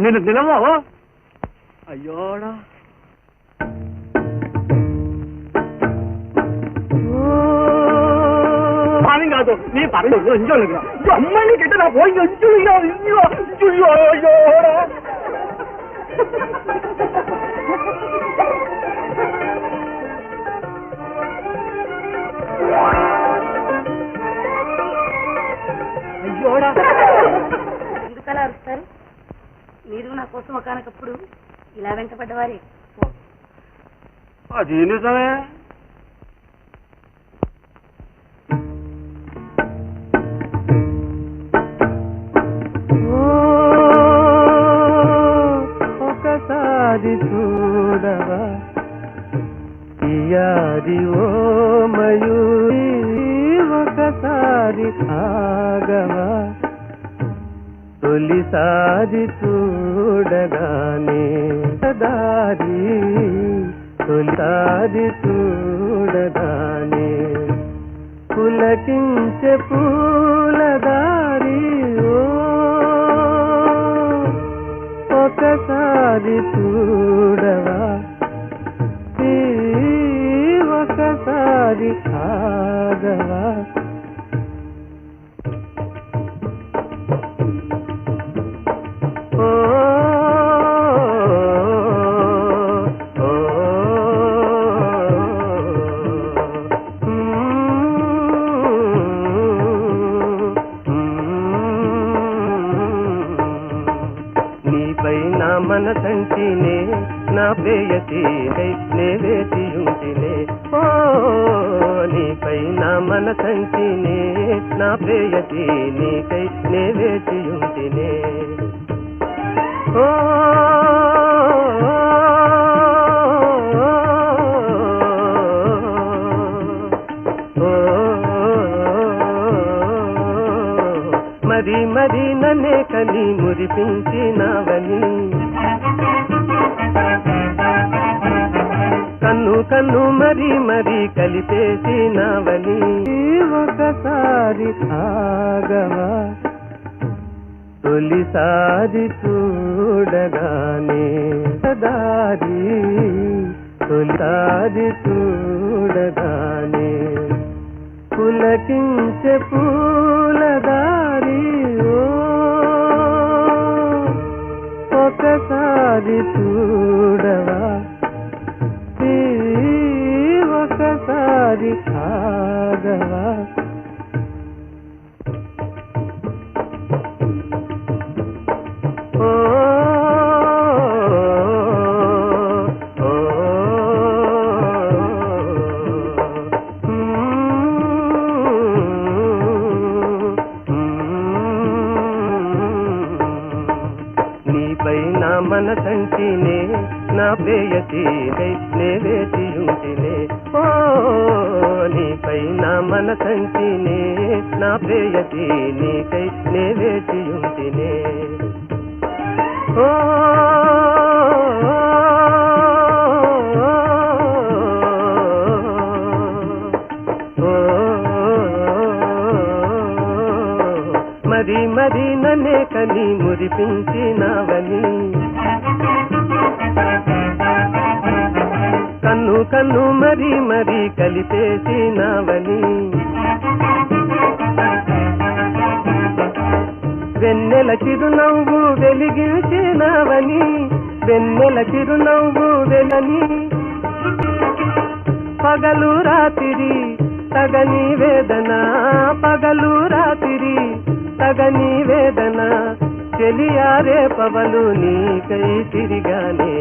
నేను నిలవా అయ్యోడా స్వామి కాదు నీ పర్లేదు అమ్మాయిని గిట్ట నా పోయి అయ్యోడా అయ్యోడా ఎందుకలా అరుస్తారు? మీరు నా కోసం ఒకనకప్పుడు ఇలా వెంటపడ్డవారే. అది నిజమే. ఒకసారి చూడవా యాది ఓ మయూరి, ఒకసారి ఆగవా తొలిసారి చూడగానే దారి, తొలిసారి చూడగానే పులకించే పూలదారి ఓ ఒకసారి చూడవా, ఒకసారి ఆగవా మనసంటినే నా ప్రేయసి నే వేచియుంటినే ఓ నీపై నా మనసంటినే నా ప్రేయసి నీకై నే వేచియుంటినే ఓ మరి మరి నన్నే కని మురిపించినవని కన్ను కన్ను మరి మరి కలిపేసినవని ఒకసారి ఆగవా తొలిసారి చూడగానే దారి, తొలిసారి చూడగానే పులకించే పూలదారి ఓ ఒకసారి చూడవా, ఒకసారి ఆగవా ఓ నీపై నా మనసంటినే నా ప్రేయసి నే వేచియుంటినే ఓ నీపై నా మనసంటినే నా ప్రేయసి నీకై నే వేచియుంటినే ఓ మరి మరి నన్నే కని మురిపించినవని కన్ను కన్ను మరి మరి కలిపేసినవని వెన్నెల చిరునవ్వు వెలిగించినవని, వెన్నెల చిరునవ్వు వెలని పగలు రాత్రి తగని వేదన, పగలు రాత్రి తగని వేదన చెలియారే పవలు నీకై తిరిగానే,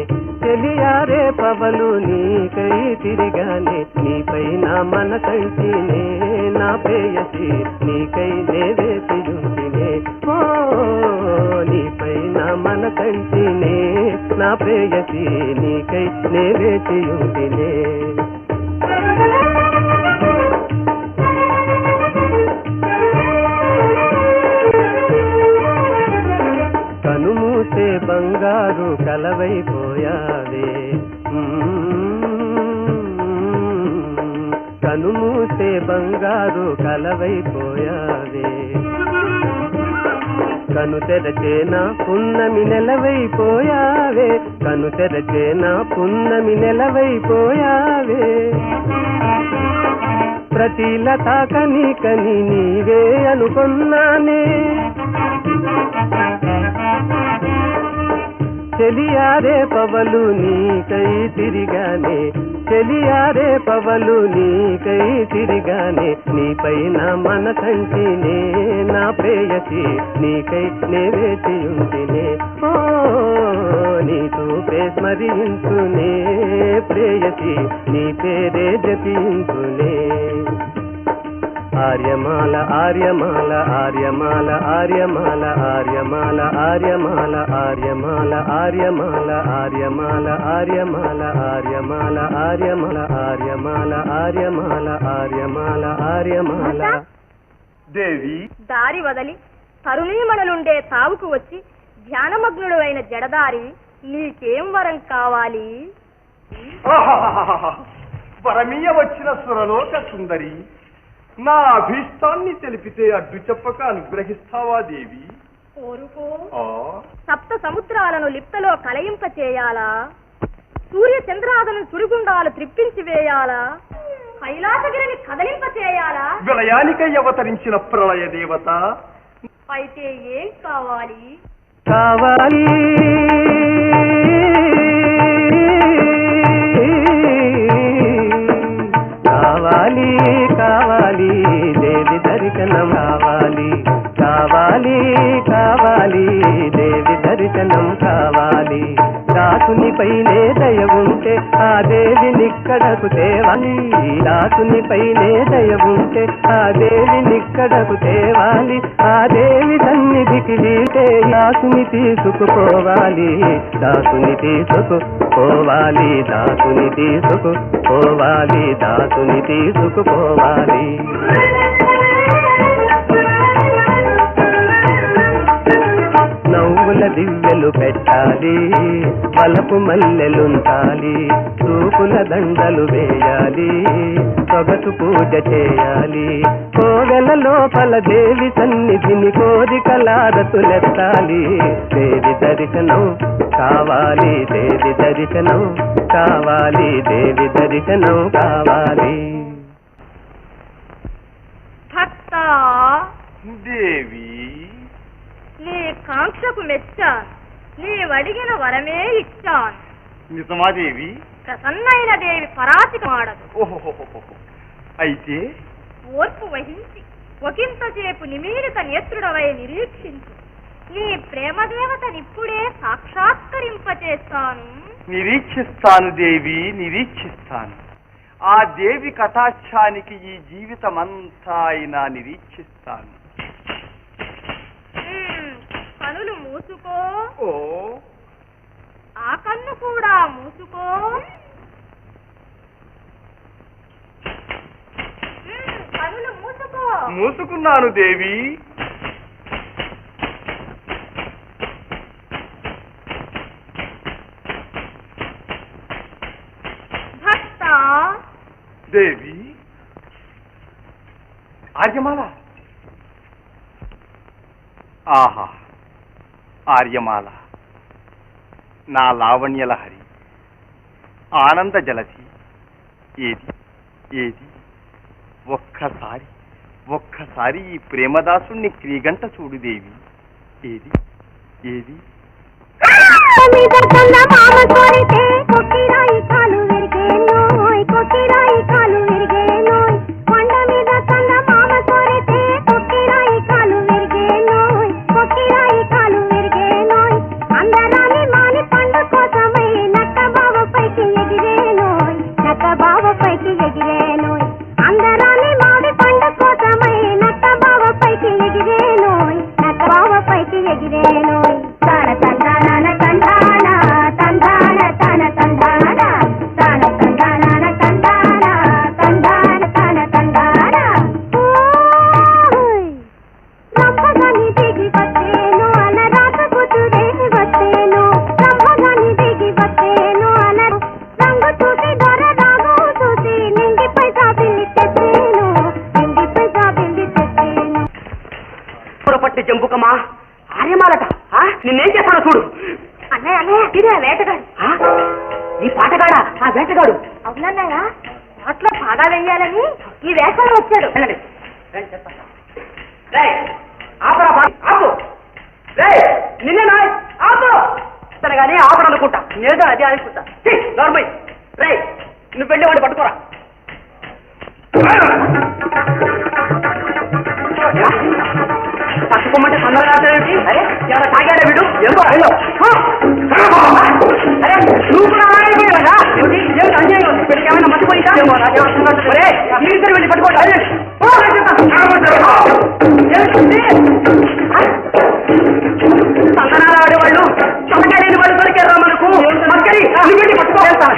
చెలియారే పవలు నీకై తిరిగానే నీపై నా మనసంటినే నా ప్రేయసి నీకై నే వేసియుంటినే ఓ నీపై నా మనసంటినే నా ప్రేయసి నీకై నే వేసియుంటినే కనుమూసే బంగారు కలవైపోయావే చూస్తే బంగారు కలవైపోయావే కను తెరచేనా పున్నమి నెలవైపోయావే కను తెరచేనా పున్నమి నెలవైపోయావే ప్రతి లతా కని కని నీవే అనుకున్నానే చెలియారే పవలు నీకై తిరిగానే చెలియారే పవలు నీకై తిరిగానే నీపైన మనసంటినే నా ప్రేయసి నీకై నే వేచి ఉంటినే ఓ నీ చూపే స్మరించునే ప్రేయసి నీ పేరే జపించునే ఆర్యమాల ఆర్యమాల ఆర్యమాల ఆర్యమాల ఆర్యమాల ఆర్యమాల ఆర్యమాల ఆర్యమాల ఆర్యమాల ఆర్యమాల ఆర్యమాల ఆర్యమాల ఆర్యమాల ఆర్యమాల ఆర్యమాల ఆర్యమాల దేవి దారి వదలి తరుణీమణులుండే తావుకు వచ్చి ధ్యానమగ్నుడు అయిన జడదారి నీకేం వరం కావాలి వరమీయ వచ్చిన సురలోక సుందరి నా అభీష్టాన్ని తెలిపితే అడ్డు చెప్పక అనుగ్రహిస్తావా దేవి కోరుకో సప్త సముద్రాలను లిప్తలో కలయింప చేయాలా సూర్య చంద్రాలను సుడిగుండాలు త్రిప్పించి వేయాలా కైలాసగిరిని కదలింప చేయాలా విలయానికై అవతరించిన ప్రళయ దేవత అయితే ఏం కావాలి కావాలి కావాలి కావాలి దేవి దర్శనం కావాలి కావాలి కావాలి దేవి దర్శనం కావాలి దాసునిపైనే దయ ఉంటే ఆ దేవినిక్కడకు తేవాలి దాసునిపైనే దయ ఉంటే ఆ దేవినిక్కడకు తేవాలి ఆ దేవి సన్నిధికి వీటే దాసుని తీసుకుపోవాలి దాసుని తీసుకుపోవాలి దాసుని తీసుకుపోవాలి దాసుని తీసుకుపోవాలి నవ్వుల దివ్యలు పెట్టాలి వలపు మల్లెలుంటాలి చూపుల దండలు వేయాలి సొగసు పూజ చేయాలి కోవెల లోపల దేవి సన్నిధిని కోరికలారతులెత్తాలి దేవి దర్శనం కావాలి దేవి దర్శనం కావాలి దేవి దర్శనం కావాలి భక్త దేవి నీ కాంక్షకు మెచ్చాను నీవడిగిన వరమే ఇచ్చాను నిజమా దేవి ప్రసన్నైన దేవి పరాచికమాడదు ఓహో అయితే ఓర్పు వహించి ఒకంతసేపు నిమీలిత నేత్రుడవై నిరీక్షించు నీ ప్రేమదేవతనిప్పుడే సాక్షాత్కరింపచేస్తాను నిరీక్షిస్తాను దేవి నిరీక్షిస్తాను ఆ దేవి కటాక్షానికి ఈ జీవితమంతా అయినా నిరీక్షిస్తాను కనులు మూసుకో ఓ ఆ కన్ను కూడా మూసుకో కనులు మూసుకో మూసుకున్నాను దేవి భక్త దేవి ఆర్యమాల ఆహా ఆర్యమాల నా లావణ్యలహరి ఆనంద జలధి ఏది ఏది ఒక్కసారి ఈ ప్రేమదాసుణ్ణి క్రీగంట చూడు దేవి ఏది ఏది తందాన తందాన తందాన తన తందాన తన ఆర్యముఖమా ఆర్యమాలట నిన్నేం చేస్తానో చూడు. అన్నయ్య అన్నయ్య ఇదే వేటగాడు. ఈ పాటగాడా ఆ వేటగాడు? అవునన్నయ్య పాటలో బాగా వెయ్యాలని ఈ వేషంలో వచ్చాడు. నిన్నే ఆపు కానీ ఆపడు అనుకుంటా. నేను అదే అనుకుంటా. నార్మల్ రే నువ్వు వెళ్ళి వాడిని పట్టుకోరా. పట్టుకోమంటే తొందరగా ఏమిటి? అరే ఎవరైనా తాగాడా వీడు? ఎందుకు అయ్యో అరే నువ్వు కూడా కదా ఏమిటి ఏమిటి అన్యాయం? వీడికి ఏమైనా మర్చిపోయిందా? మీరు వెళ్ళి పట్టుకోండి. సంతనాలు ఆడేవాళ్ళు చమకాలేని వాళ్ళు దొరికారా మనకు? మక్కరి వెళ్ళి పట్టుకోగలుగుతాను.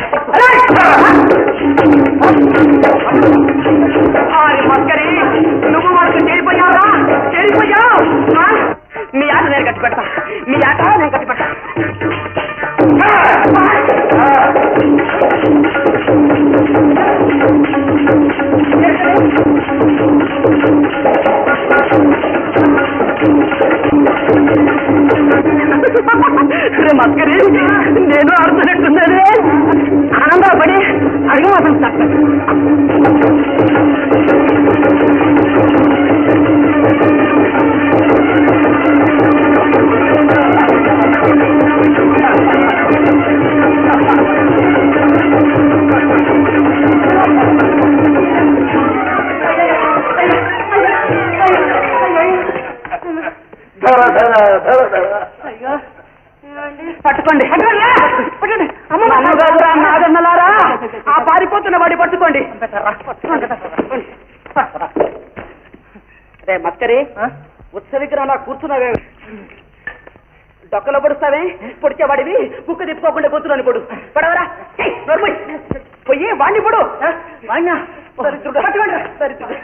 మక్కరి నువ్వు వాళ్ళకి చెడిపోయావురా చెడిపోయావు. మీ ఆట నేను కట్టి పెడతా. మీ ఆట నేను కట్టి పెడతా. మస్కరి నేను ఆడుతున్నట్టుందే. ఆనందపడి అడిగి మాత్రం తప్పదు. పట్టుకోండి అమ్మగారురా నాగన్నలారా ఆ పారిపోతున్న వాడి పట్టుకోండి. అదే మస్కరి ఉత్సవిగ్రహంలా కూర్చున్నావే డొక్కలో పొడుస్తావే? పొడిచేవాడివి కుక్క తిప్పుకోకుండా కూర్చున్నాను పొడు పడవరా పోయి వాడిని పొడు. పట్టుకోండి సరిత్రుడు.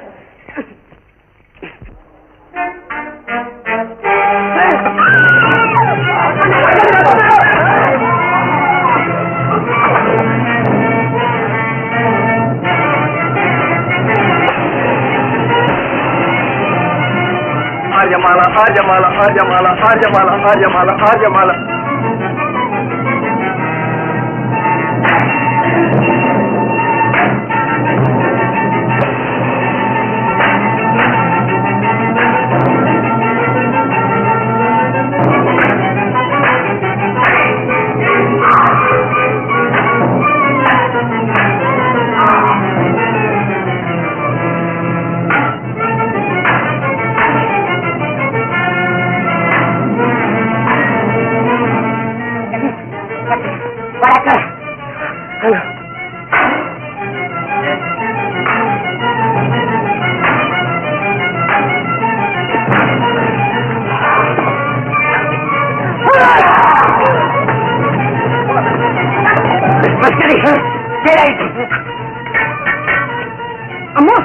ఆర్యమాల ఆర్యమాల ఆర్యమాల ఆర్యమాల ఆర్యమాల ఆర్యమాల అమ్మో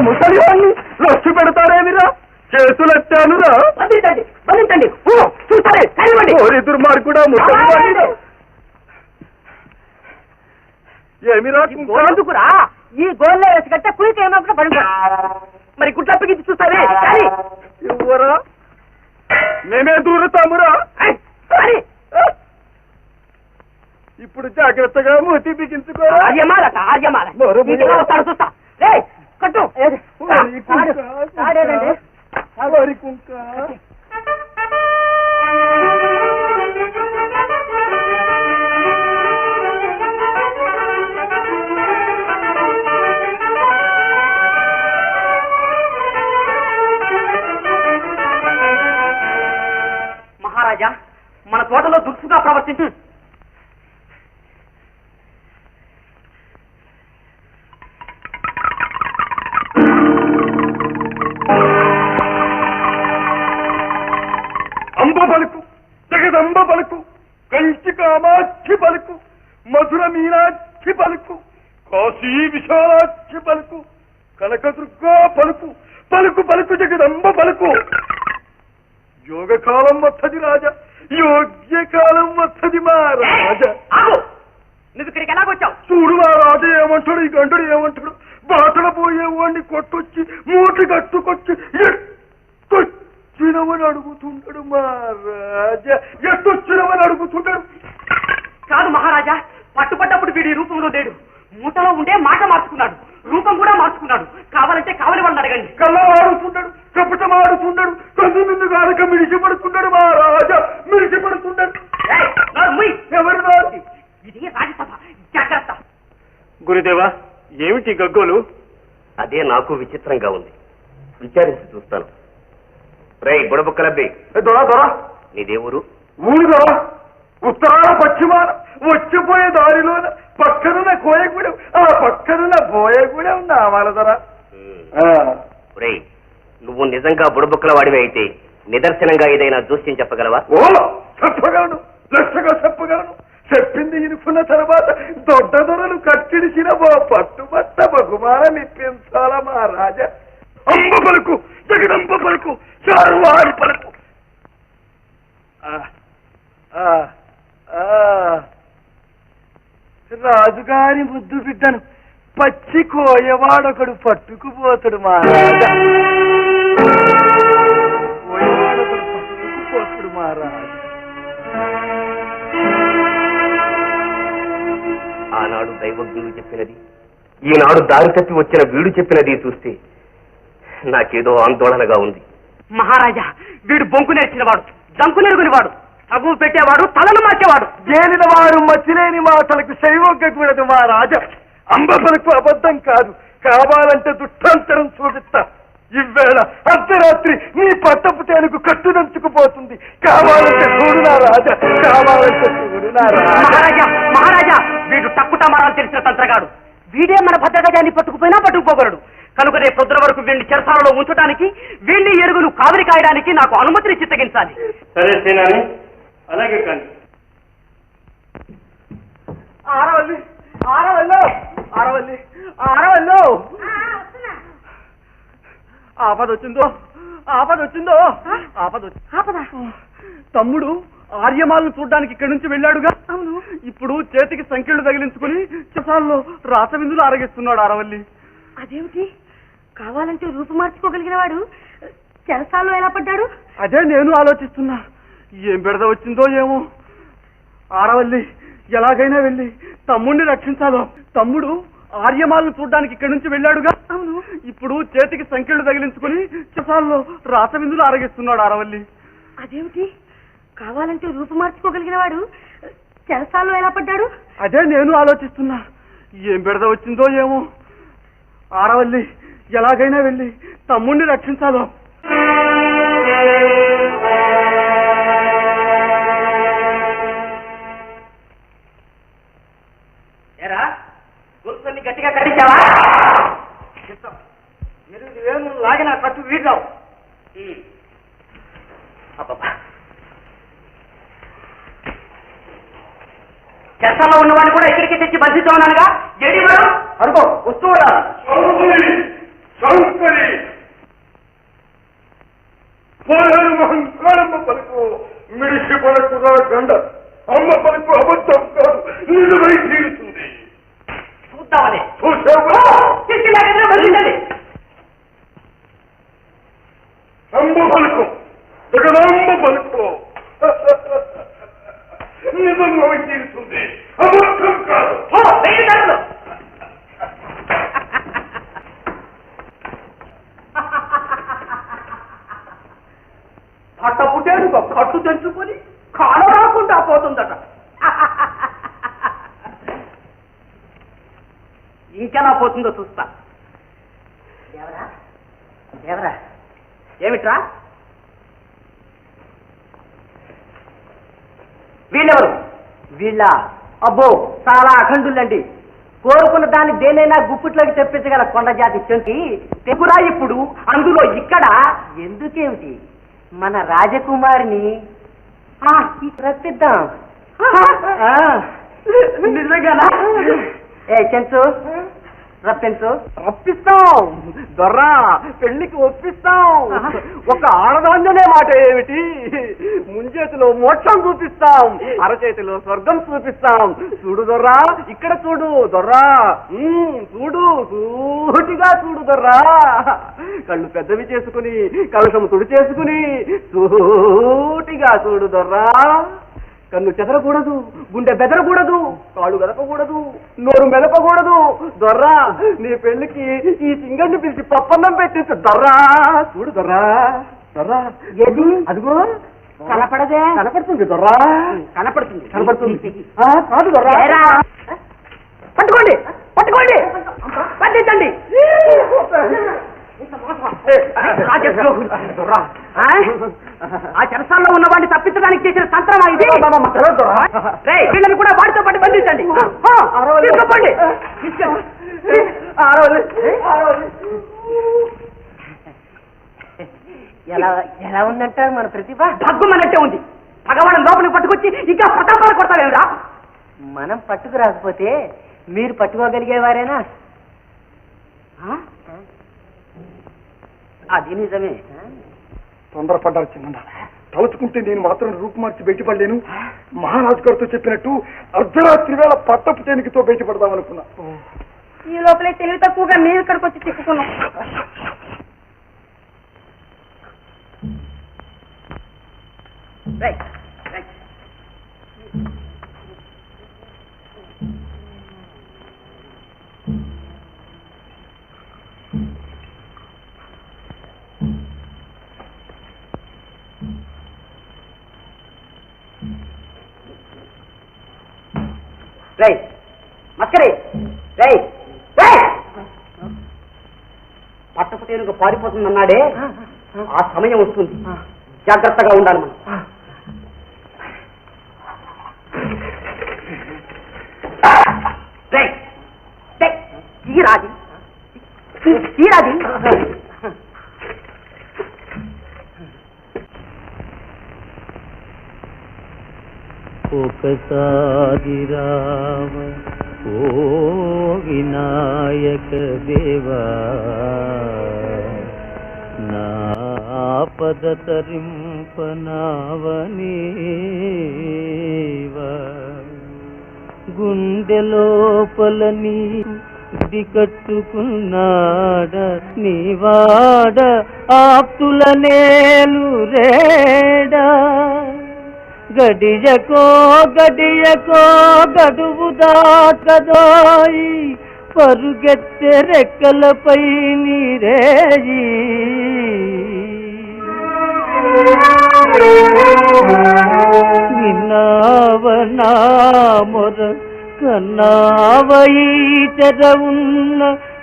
ముసలివాణ్ణి లొచ్చి పెడతారేమిరా? చేతులెట్టానురా. బంధించండి బంధించండి. చూస్తారే కనివ్వండి. ఓరి దుర్మార్గుడా ముసలివాణ్ణి. ఏమిరా ఎందుకురా ఈ గోల్లో వేసి కట్టే కుయికి ఏమన్నా పడుకో. మరి గుట్ల అప్పగించి చూస్తావే కానీ ఇవ్వరా మేమే దూరుతామురా. ఇప్పుడు జాగ్రత్తగా మూతి బిగించుకోరా. ఆర్యమాలట ఆర్యమాల వస్తాడు చూస్తా. కట్టు వరి కుంక మహారాజా మన తోటలో దుర్సుగా ప్రవర్తించు. అంబ పలుకు జగదంబ పలుకు కంచి కామాక్షి పలుకు మధుర మీనాక్షి పలుకు కాశీ విశాలాక్షి పలుకు, కనకదుర్గా పలుకు, పలుకు పలుకు జగదంబ పలుకు. యోగకాలం వత్తది రాజా, యోగ్యకాలం వత్తది మా రాజా. నువ్వు ఇక్కడికి ఎలాగొచ్చావు? చూడు మా రాజా ఏమంటాడు, ఈ గంటడు ఏమంటాడు. బాటల పోయేవాడిని కొట్టొచ్చి మూటి కట్టుకొచ్చి ఎట్టొచ్చినవని అడుగుతుంటాడు మా రాజా, ఎట్టొచ్చినవని అడుగుతుంటాడు. కాదు మహారాజా, పట్టుపడ్డప్పుడు వీడి రూపంలో లేడు. మూటలో ఉండే మాట మార్చుకున్నాడు, రూపం కూడా మార్చుకున్నాడు. కావాలంటే కావలి వాళ్ళని అడగండి. కళ్ళవాడుతున్నాడు, కపటమాడుతున్నాడు, కన్ను నిన్ను గానక మిడిసిపడుతున్నాడు మా రాజా, మిడిసిపడుతున్నాడు. ఎవరు రాజు? ఇది రాజ్యసభ, జాగ్రత్త. గురుదేవా, ఏమిటి గగ్గోలు? అదే నాకు విచిత్రంగా ఉంది. విచారించి చూస్తాను. రే బుడబుక్కలబ్బి, దొరా దొరా, నీదేవురు? ఊరు దొరా, ఉత్తరాన పశ్చిమాన వచ్చిపోయే దారిలోన పక్కనున్న కోయగూడెం, ఆ పక్కనున్న బోయగూడెం నామాల దొరా. రే, నువ్వు నిజంగా బుడబుక్కల వాడివి అయితే నిదర్శనంగా ఏదైనా జోస్యం చెప్పగలవా? ఓ చెప్పగలను, లక్షగా చెప్పగలను. చెప్పింది ఇనుకున్న తర్వాత దొడ్డ దొరలు కట్టిడిసిన పట్టుబట్ట బహుమానం ఇప్పించాల మా రాజా. అంబ పలుకు, జగదంబ పలుకు, చారువారి పలుకు. రాజుగారి ముద్దు బిడ్డను పచ్చి కోయవాడొకడు పట్టుకుపోతాడు మా రాజా, కోయవాడొకడు పట్టుకుపోతాడు మా రాజా. ఆనాడు దైవజ్ఞులు చెప్పినది, ఈనాడు దారి తప్పి వచ్చిన వీడు చెప్పినది చూస్తే నాకేదో ఆందోళనగా ఉంది. మహారాజా, వీడు బొంకు నేర్చినవాడు, జంకు నెరుగునివాడు, తగు పెట్టేవాడు, తలను మార్చేవాడు. ఏలిన వారు మచ్చిలేని మాటలకు శైవొగ్గకూడదు మా రాజా. అంబ పలుకు అబద్ధం కాదు, కావాలంటే దుష్టాంతరం చూపిస్తా. ఇవేళ అర్ధరాత్రి నీ పట్టపు తేనుకు కట్టుదంచుకుపోతుంది. కావాలంటే చూడు నా రాజా, కావాలంటే చూడు నా మహారాజా. మహారాజా, వీడు తక్కుట మారాలు తెలిసిన తంత్రగాడు. వీడే మన భద్రగజాన్ని పట్టుకుపోయినా పట్టుకుపోగలడు. కనుక రేపు పొద్దున వరకు వీడిని చెరసాలలో ఉంచడానికి, వీడిని ఎరుగులు కావిరి కాయడానికి నాకు అనుమతిని చిత్తగించాలి. సరే సేనాని, అలాగే కానీ. ఆరవల్లి, ఆరవల్లో, ఆరవల్లి, ఆరవల్లో. ఆపదొచ్చిందో, ఆపదొచ్చిందో, ఆపదొచ్చింది. తమ్ముడు ఆర్యమాలను చూడ్డానికి ఇక్కడి నుంచి వెళ్ళాడుగా. అవును. ఇప్పుడు చేతికి సంఖ్యలు తగిలించుకుని చిసాల్లో రాత విందులు ఆరగిస్తున్నాడు ఆరవల్లి. అదేమిటి, కావాలంటే రూపు మార్చుకోగలిగిన వాడు చెరసాల్లో ఎలా పడ్డాడు? అదే నేను ఆలోచిస్తున్నా. ఏం బెడద వచ్చిందో ఏమో. ఆరవల్లి, ఎలాగైనా వెళ్ళి తమ్ముడిని రక్షించాలో. తమ్ముడు ఆర్యమాలను చూడ్డానికి ఇక్కడి నుంచి వెళ్ళాడుగా. అవును. ఇప్పుడు చేతికి సంఖ్యలు తగిలించుకుని చిసాల్లో రాత విందులు ఆరగిస్తున్నాడు ఆరవల్లి. అదేమిటి, కావాలంటే రూపు మార్చుకోగలిగిన వాడు చెరసాల్లో ఎలా పడ్డాడు? అదే నేను ఆలోచిస్తున్నా. ఏం బెడద వచ్చిందో ఏమో. ఆరవల్లి, ఎలాగైనా వెళ్ళి తమ్ముడిని రక్షించాలో. గుర్తుని గట్టిగా కట్టించావా? ఏం లాగిన కట్టు వీడ్రావు. చెరసాల్లో ఉన్నవాడిని కూడా ఇక్కడికి తెచ్చి బంధించామన్నానుగా. ఏడి వాడు? అనుకో, వస్తూ మహంకారమ్మ పలుకు మిడిసి పలుకురా గండ. అమ్మ పలుకు అబద్ధం కాదు, నిజమై తీరుతుంది. చూద్దామని చూసావా? అంబ పలుకు, జగదంబ పలుకు, నిజమై తీరుతుంది, అబద్ధం కాదు. పట్టపుటేడు కట్టు తెంచుకొని కాల రాకుండా పోతుందట. ఇంకెలా పోతుందో చూస్తా. ఎవరా ఏమిట్రా? వీళ్ళెవరు? వీళ్ళ అబ్బో చాలా అఖండులండి. కోరుకున్న దాన్ని దేనైనా గుప్పిట్లోకి తెప్పించగల కొండ జాతి చెంకి తెగురా. ఇప్పుడు అందులో ఇక్కడ ఎందుకేమిటి, మన రాజకుమారిని రప్పిద్దాం. నిజంగానా? ఏ చెంచు, రప్పిస్తాం దొర్రా, పెళ్లికి ఒప్పిస్తాం. ఒక ఆడదాంజనే మాట ఏమిటి, ముంజేతిలో మోక్షం చూపిస్తాం, అరచేతిలో స్వర్గం చూపిస్తాం. చూడు దొర్రా, ఇక్కడ చూడు దొర్రా, చూడు సూటిగా చూడు దొర్రా. కళ్ళు పెద్దవి చేసుకుని కలశము తుడి చేసుకుని సూటిగా చూడు దొర్రా. కన్ను చెదరకూడదు, గుండె బెదరకూడదు, కాళ్ళు గదపకూడదు, నోరు మెదపకూడదు. దొర్రా, నీ పెళ్లికి ఈ సింగడిని పిలిచి పప్పన్నం పెట్టించు దొర్రా. చూడు దొర్రా, దొర్రా ఏది అదిగో కనపడదే. కనపడుతుంది దొర్రా, కనపడుతుంది కనపడుతుంది. కాదు దొర్రా, పట్టుకోండి పట్టుకోండి పట్టించండి. ఆ చెరసాల్లో ఉన్న వాడిని తప్పించడానికి చేసిన తంత్రమా ఇది? వీళ్ళని కూడా వాడితో పాటు బంధించండి. ఎలా ఉందంటారు మన ప్రతిభ? భగ్గుమన్నట్టే ఉంది. భగవాన్ లోపలికి పట్టుకొచ్చి ఇంకా ప్రతాపాలు కొడతావేమిరా? మనం పట్టుకు రాకపోతే మీరు పట్టుకోగలిగేవారేనా? అది నిజమే. తొందరపడ్డారు చిన్న. తలుచుకుంటే నేను మాత్రం రూపు మార్చి బయటపడలేను. మహారాజు గారితో చెప్పినట్టు అర్ధరాత్రి వేళ పట్టపు తేనికతో బయటపడదాం అనుకున్నా. ఈ లోపలే తెలివి తక్కువగా మేము ఇక్కడికి వచ్చి చిక్కుకున్నాం. పట్టపుటేనుకు పారిపోతుందన్నాడే, ఆ సమయం వస్తుంది. జాగ్రత్తగా ఉండాలి మనం. తీరాది తీరాది. ఒకసారి రామ ఓ వినాయక దేవా, నా పద తరింపనావనేవా, గుండె లోపల నీ గుడి కట్టుకున్నాడ నీవాడ ఆప్తుల నేలు రేడా, గడియకో గడియకో గడువు దాటదోయి పరుగెత్తె రెక్కలపై నీరేయి, విన్నావనా మొర కన్నావయి చెరవున్న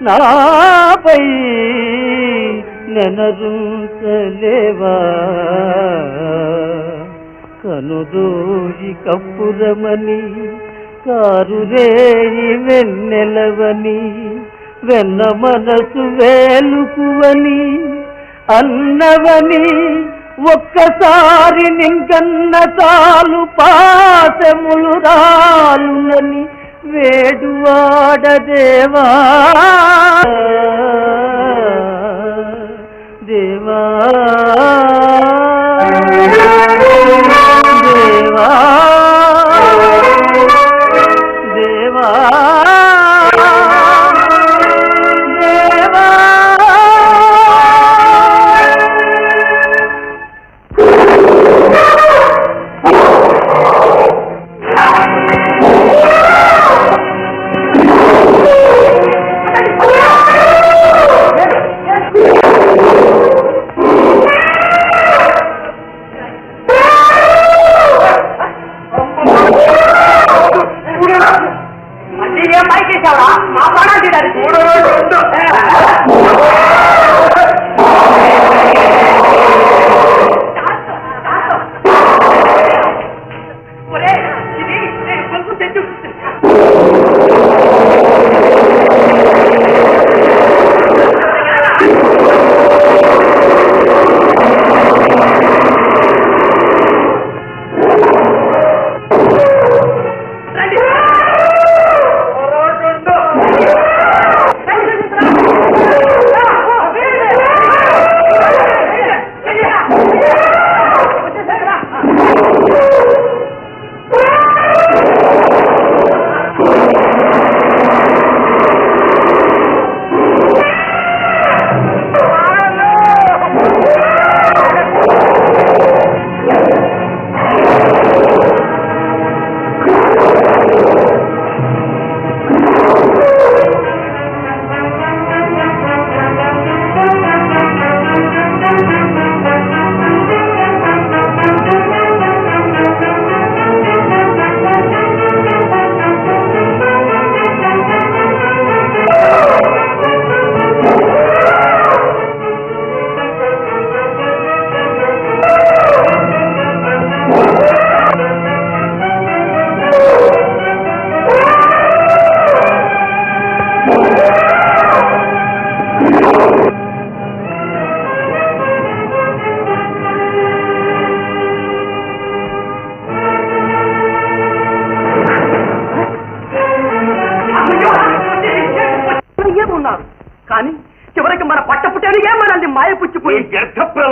నాపై నెనరుంచలేవా, కనుదోయి కప్పురమని కారురేయి వెన్నెలవని, వెన్న మనసు వేలుకువని అన్నవని, ఒక్కసారి నింకన్న చాలు పాశములు రాలునని వేడువాడదేవా దేవా దేవా దేవా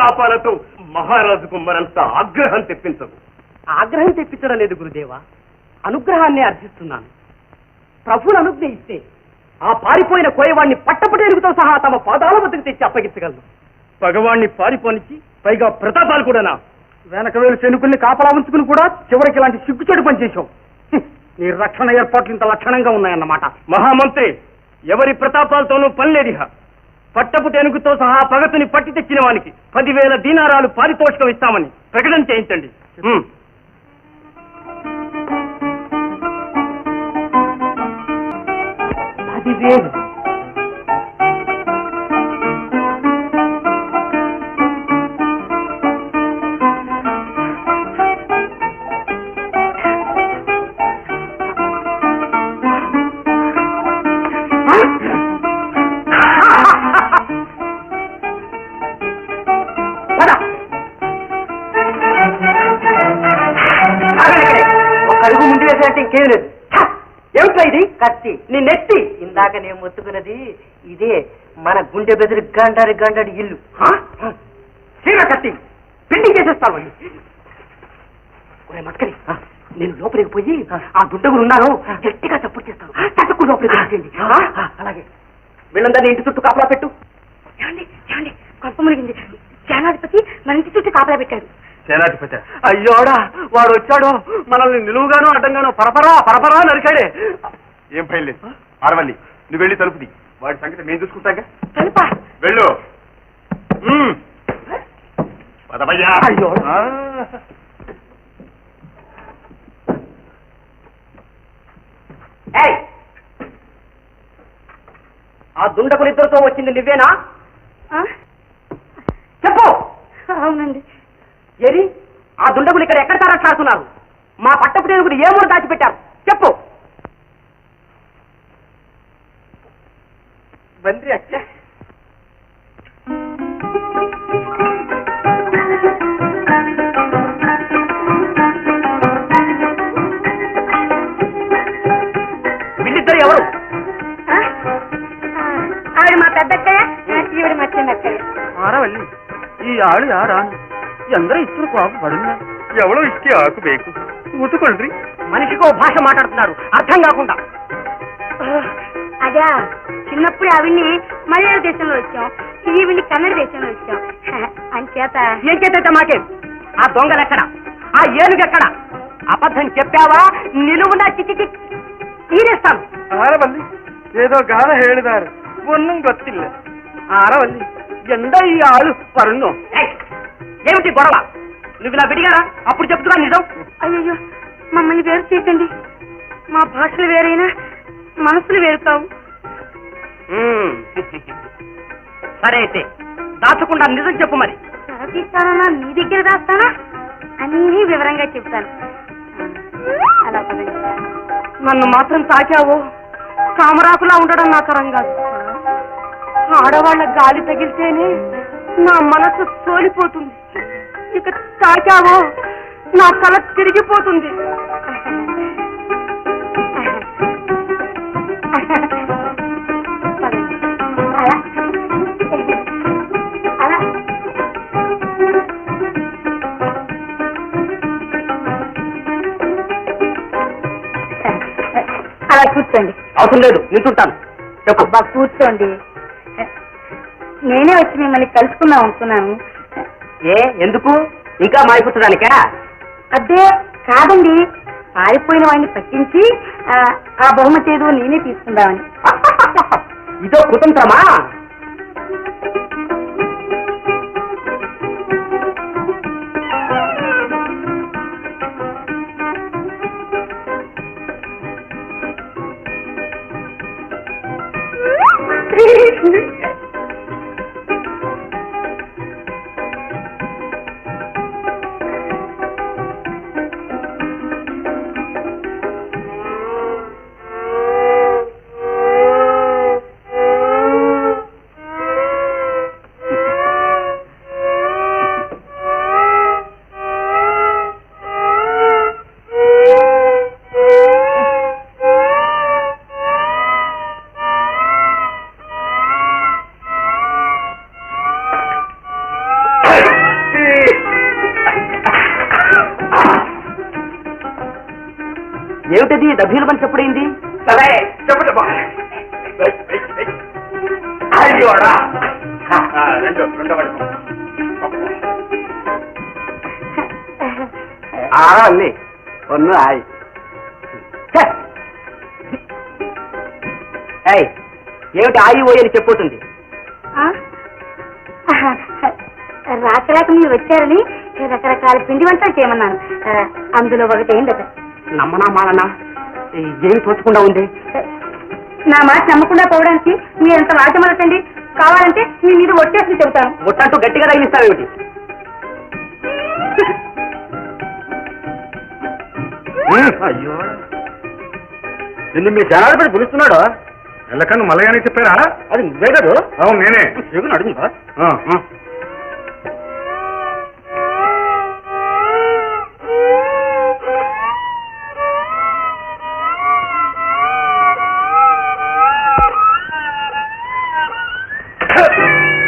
ప్రతాపాలతో మహారాజుకు మరంత ఆగ్రహం తెప్పించవు. ఆగ్రహం తెప్పించడం లేదు గురుదేవా, అనుగ్రహాన్ని అర్థిస్తున్నాను. ప్రభువులు అనుజ్ఞ ఇస్తే ఆ పారిపోయిన కోయవాణ్ణి పట్టపటేరుగుతో సహా తమ పాదాల వద్దకు తెచ్చి అప్పగించగలను. భగవాన్ని పారిపోనిచ్చి పైగా ప్రతాపాలు కూడానా? వెనక వేలు చెనుకుల్ని కాపలా ఉంచుకుని కూడా చివరికి ఇలాంటి సిగ్గుచెడు పనిచేశావు. నీ రక్షణ ఏర్పాట్లు ఇంత లక్షణంగా ఉన్నాయన్నమాట. మహామంత్రి, ఎవరి ప్రతాపాలతోనూ పనిలేదిహ. పట్టపుటేనుగుతో సహా పగతుని పట్టి తెచ్చిన వానికి 10,000 దీనారాలు పారితోషికం ఇస్తామని ప్రకటన చేయించండి. 10,000 ఒక అడుగు ముందు వేసేంటే ఇంకేం లేదు. ఏమిట్రా ఇది? కత్తి. నీ నెత్తి. ఇందాక నేను మొత్తుకున్నది ఇదే, మన గుండె బెదిరి గండారి గండాడి ఇల్లు. చీర కత్తి పిండి చేసేస్తాను. ఒరే మట్కరి, నేను లోపలికి పోయి ఆ దుండగులు ఉన్నాను గట్టిగా చప్పుడు చేస్తాను. చటుకు లోపలికి వచ్చేయండి. అలాగే. వీళ్ళందరినీ ఇంటి చుట్టూ కాపలా పెట్టు. ఏమండి ఏమండి, కొంప మునిగింది. సేనాధిపతి మన ఇంటి చుట్టూ కాపలా పెట్టాడు. సేనాధిపతి అయ్యోడా, వాడు వచ్చాడు. మనల్ని నిలువుగాను అడ్డంగాను పరపరా నరికాడే. ఏం భయం లేదు. అరవల్లి, నువ్వు వెళ్ళి తలుపుది. వాడి సంగతి మేము చూసుకుంటాగా. తలుపా? వెళ్ళు. పదవయ్యా. అయ్యో. ఆ దుండకులిద్దరితో వచ్చింది నువ్వేనా? ఆ? చెప్పు. అవునండి. ఏరి ఆ దుండగులు ఇక్కడ ఎక్కడ తారట్లాడుతున్నారు? మా పట్టపు టేనుగులు ఏ మూల దాచిపెట్టారు? చెప్పు. బంద్రి అక్క. వీళ్ళిద్దరు ఎవరు? ఆవిడ మా పెద్దక్కయ్య, ఈవిడ మా చిన్నక్కయ్య. ఆరవల్లి, ఈ ఆಳು ಯಾರಾ? ఎందరో ఇచ్చిన కోపం పడున్నా. ఎవడో ఇస్తే ఆకు బేకు ఊతుకొండ్రి. మనిషికో భాష మాట్లాడుతున్నారు, అర్థం కాకుండా. అదా, చిన్నప్పుడు ఆవిడ్ని మలయాళ దేశంలో వచ్చాం, ఈవిడ్ని కన్నడ దేశంలో వచ్చాం. అంచేత ఏం చేత మాకేం? ఆ దొంగలెక్కడ? ఆ ఏనుగెక్కడ? అబద్ధం చెప్పావా నిలువున చిచి తీరేస్తాను. ಆರವಲ್ಲಿ ఏదో గాన ಹೇಳಿದಾರೆ, ఒన్నం ಗೊತ್ತಿಲ್ಲ. ఆరవల్లి, ఎండ ఈ ఆಳು పరుణ్ణు. ఏమిటి గొడవ? నువ్వు ఇలా విడిగారా? అప్పుడు చెప్తున్నా నిజం. అయ్యో, మమ్మల్ని వేరు చేయకండి. మా భాషలు వేరైనా మనసులు వేరు కావు. సరే అయితే దాచకుండా నిజం చెప్పు. మరి తీస్తానా, నీ దగ్గర దాస్తానా? అన్నీ వివరంగా చెప్తాను. అలా పదండి. నన్ను మాత్రం తాకావు. కామరాకులా ఉండడం నా తరం కాదు. ఆడవాళ్ల గాలి తగిలితేనే నా మనసు సోలిపోతుంది. ఇక తాకావో నా తల తిరిగిపోతుంది. అలా అలా కూర్చోండి. అవసరం లేదు, నించుంటాను. చెప్పు. అబ్బా కూర్చోండి. నేనే వచ్చి మిమ్మల్ని కలుసుకుందాం అనుకున్నాను. ఎందుకు? ఇంకా మారిపోతుందానికా? అదే కాదండి, పారిపోయిన వాడిని పట్టించి ఆ బహుమతి ఏదో నేనే తీసుకుందామని. ఇదో కుతంత్రమా? ఏమిటది డబ్బీలు పని చెప్పుడైంది? సరే చెప్పండి బా. అయ్యోడా రెండో పడుకో. అల్లి ఒన్ను ఆయ్ ఏమిటి ఆయి ఓయి అని చెప్పుతుంది? రాక మీరు వచ్చారని రకరకాల పిండి వంటలు చేయమన్నాను. అందులో ఒకటి ఏంటట. నమ్మనా మాలనా ఏమి తోచకుండా ఉంది. నా మాట నమ్మకుండా పోవడానికి మీరంత వాటమలటండి. కావాలంటే మీ మీద ఒట్టేసి చెబుతాను. ఒట్టంటూ గట్టిగా తగిలిస్తావేమిటి? అయ్యో నిన్ను మీ జనాలపడి పిలుస్తున్నాడు. ఎల్లకన్ను మల్లగానే చెప్పారా? అది నువ్వే కదా? అవును నేనే. చెగును అడుగుదా?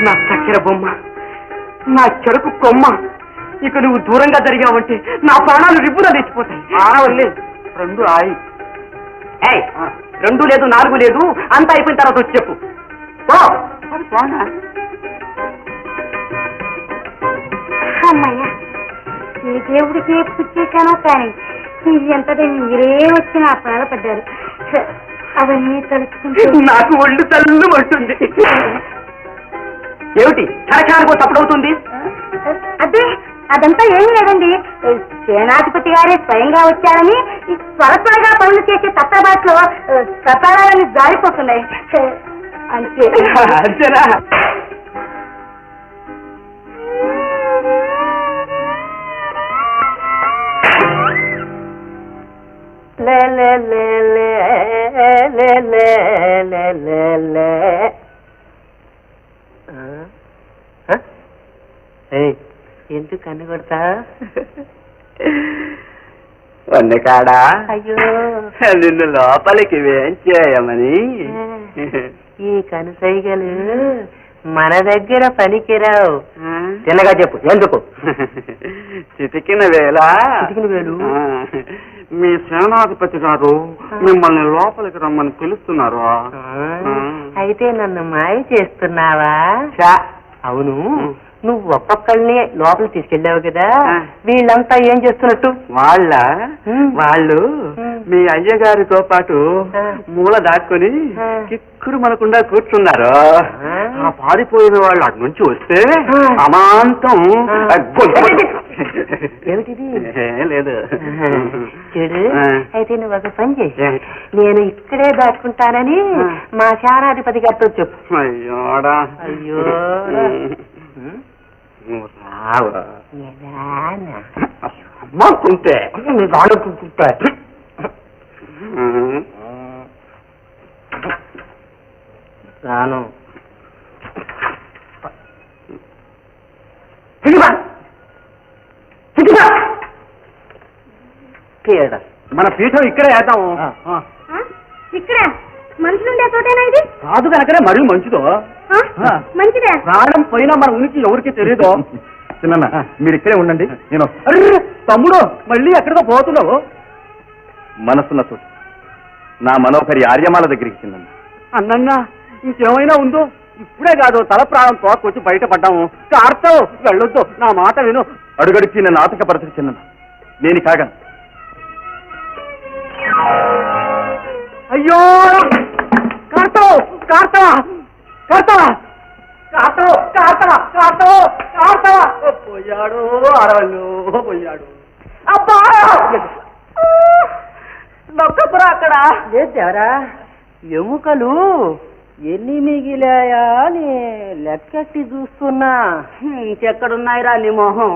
నా చక్కెర బొమ్మ, నా చెరుకు కొమ్మ, ఇక నువ్వు దూరంగా జరిగావంటే నా ప్రాణాలు రిబ్బున తెచ్చిపోతాయి. ఆడవల్లి రెండు ఆయి. 2 లేదు 4 లేదు, అంతా అయిపోయిన తర్వాత వచ్చి చెప్పు. అమ్మయ్య, ఈ దేవుడికి ఏ పుచ్చేశానో కానీ ఎంతటి మీరే వచ్చి నా ప్రాణపడ్డారు. అవన్నీ తలుచుకుంటే నాకు ఒళ్ళు తల్లు పడుతుంది. ఏమిటి కరకాలకు తప్పుడవుతుంది? అదే అదంతా ఏమీ లేదండి. సేనాధిపతి గారే స్వయంగా వచ్చారని త్వరగా పనులు చేసే తత్తబాట్లో ప్రసారాలన్నీ జారిపోతున్నాయి అంతే. అంతేనా? ఎందుకు కన్ను కొడతా? వన్నకాడా అయ్యో నిన్ను లోపలికి వేయించేయమని. ఈ కనుసైగలు మన దగ్గర పనికిరావు. తిన్నగా చెప్పు ఎందుకు? చితికిన వేళ మీ సేనాధిపతి గారు మిమ్మల్ని లోపలికి రమ్మని పిలుస్తున్నారు. అయితే నన్ను మాయ చేస్తున్నావా? అవును, నువ్వు ఒక్కొక్కరిని లోపల తీసుకెళ్ళావు కదా, వీళ్ళంతా ఏం చేస్తున్నట్టు? వాళ్ళు మీ అయ్యగారితో పాటు మూల దాక్కుని కిక్కురు మనకుండా కూర్చున్నారు. ఆ పారిపోయిన వాళ్ళు అటు నుంచి వస్తే అమాంతం ఏమిటిది? లేదు చూడు, అయితే నువ్వు ఒక పని చేసి నేను ఇక్కడే దాచుకుంటానని మా సేనాధిపతి గారితో చెప్పు. అయ్యోడా అయ్యో అమ్మాకుంటే రాను. మన పీఠం ఇక్కడే వేద్దాము. ఇక్కడ మనుషులుండే చోటేనా ఇది? కాదు కనుకనే మరీ మంచిదో. మంచిదే. ప్రాణం పోయినా మన ఉనికి ఎవరికి తెలియదు. చిన్న మీరు ఇక్కడే ఉండండి. నేను తమ్ముడు మళ్ళీ ఎక్కడికో పోతున్నావు. మనసున్న చోటు నా మనోహరి ఆర్యమాల దగ్గరికి చిన్న. అన్నన్నా ఇంకేమైనా ఉందో? ఇప్పుడే కాదు తల ప్రాణం తోకొచ్చి బయటపడ్డాము. కార్తవ్ వెళ్ళొద్దు, నా మాట విను. అడుగడికి నన్ను ఆతకపరచు చిన్న. నేను కాగను. అయ్యో కార్తవ్ కార్తవ కార్తవ కార్తవ కార్తవ కార్తవ కార్తవ పోయాడు. అరవళ్ళు పోయాడు. అబ్బా నొక్కపురా అక్కడ లేదేవరా? ఎముకలు ఎన్ని మిగిలాయా అని లెక్కెట్టి చూస్తున్నా. ఇంకెక్కడున్నాయిరా నీ మొహం?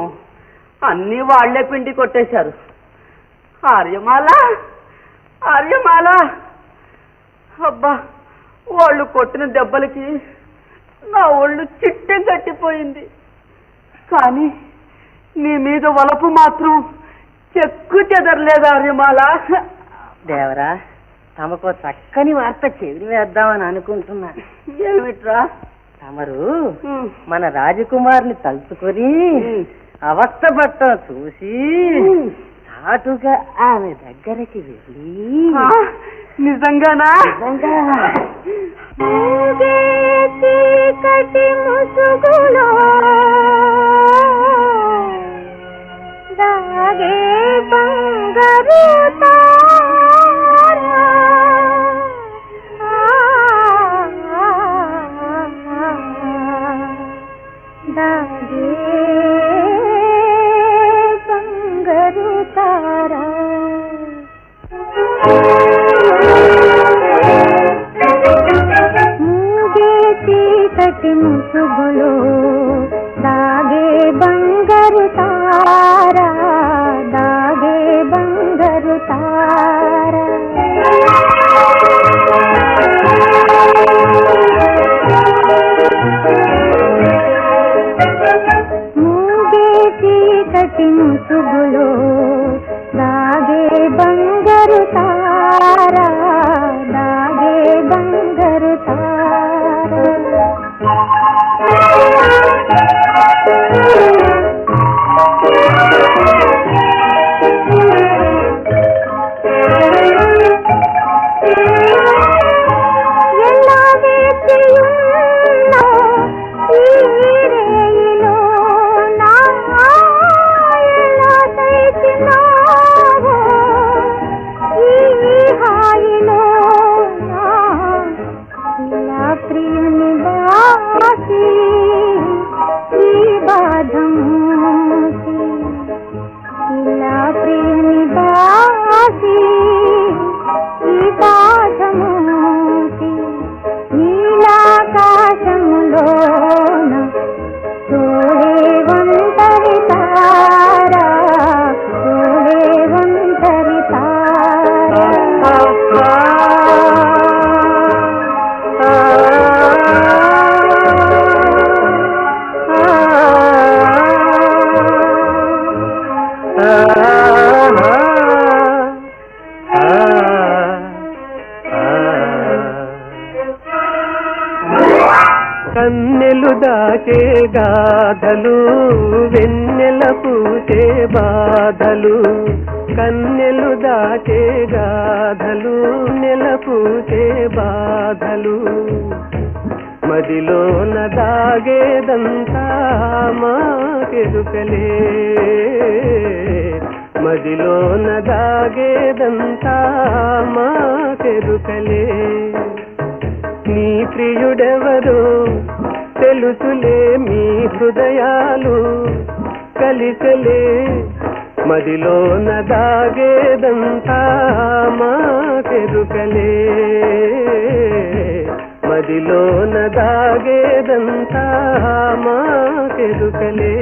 అన్ని వాళ్లే పిండి కొట్టేశారు. ఆర్యమాల ఆర్యమాల, అబ్బా వాళ్ళు కొట్టిన దెబ్బలకి నా ఒళ్ళు చిట్టె గట్టిపోయింది. కానీ నీ మీద వలపు మాత్రం చెక్కు చెదరలేదు ఆర్యమాల. దేవరా, తమకు చక్కని వార్త చెవిని వేద్దామని అనుకుంటున్నా. ఏమిట్రా? తమరు మన రాజకుమార్ని తలుచుకొని అవస్థ పట్టం చూసి చాటుగా ఆమె దగ్గరికి వెళ్ళి నిజంగానా? చీకటి ముసుగులో దాగే బంగారు తార దాగే బంగారు తార చీకటి ముసుగులో దాగే బంగారు తార దాగే బంగారు తార మూగే చీకటి ముసుగులో దాగే బంగారు తార దాగే బంగారు తార ఎలా వేచియున్నా ఈ రేయిలో నా ఎలా తెచ్చినావో ఈ హాయిలో నా ఇలా ప్రియుని బాసి ఈ బాధమూసి ఇలా ప్రియుని బాసి ఈ బాధమూసి నీలాకాశములోన తోడే ఒంటరి తారా తోడే ఒంటరి తారా కన్నెలు దాచే గాథలు వెన్నెల పూచే బాధలు కన్నెలు దాచే గాథలు నెల పూచే బాధలు మదిలోన దాగేదంతా మాకెరుకలే మదిలోన దాగేదంతా మాకెరుకలే నీ ప్రియుడెవరో తెలుసులే మీ హృదయాలు కలిసలే మదిలోన దాగేదంతా మాకెరుకలే మదిలోన దాగేదంతా మాకెరుకలే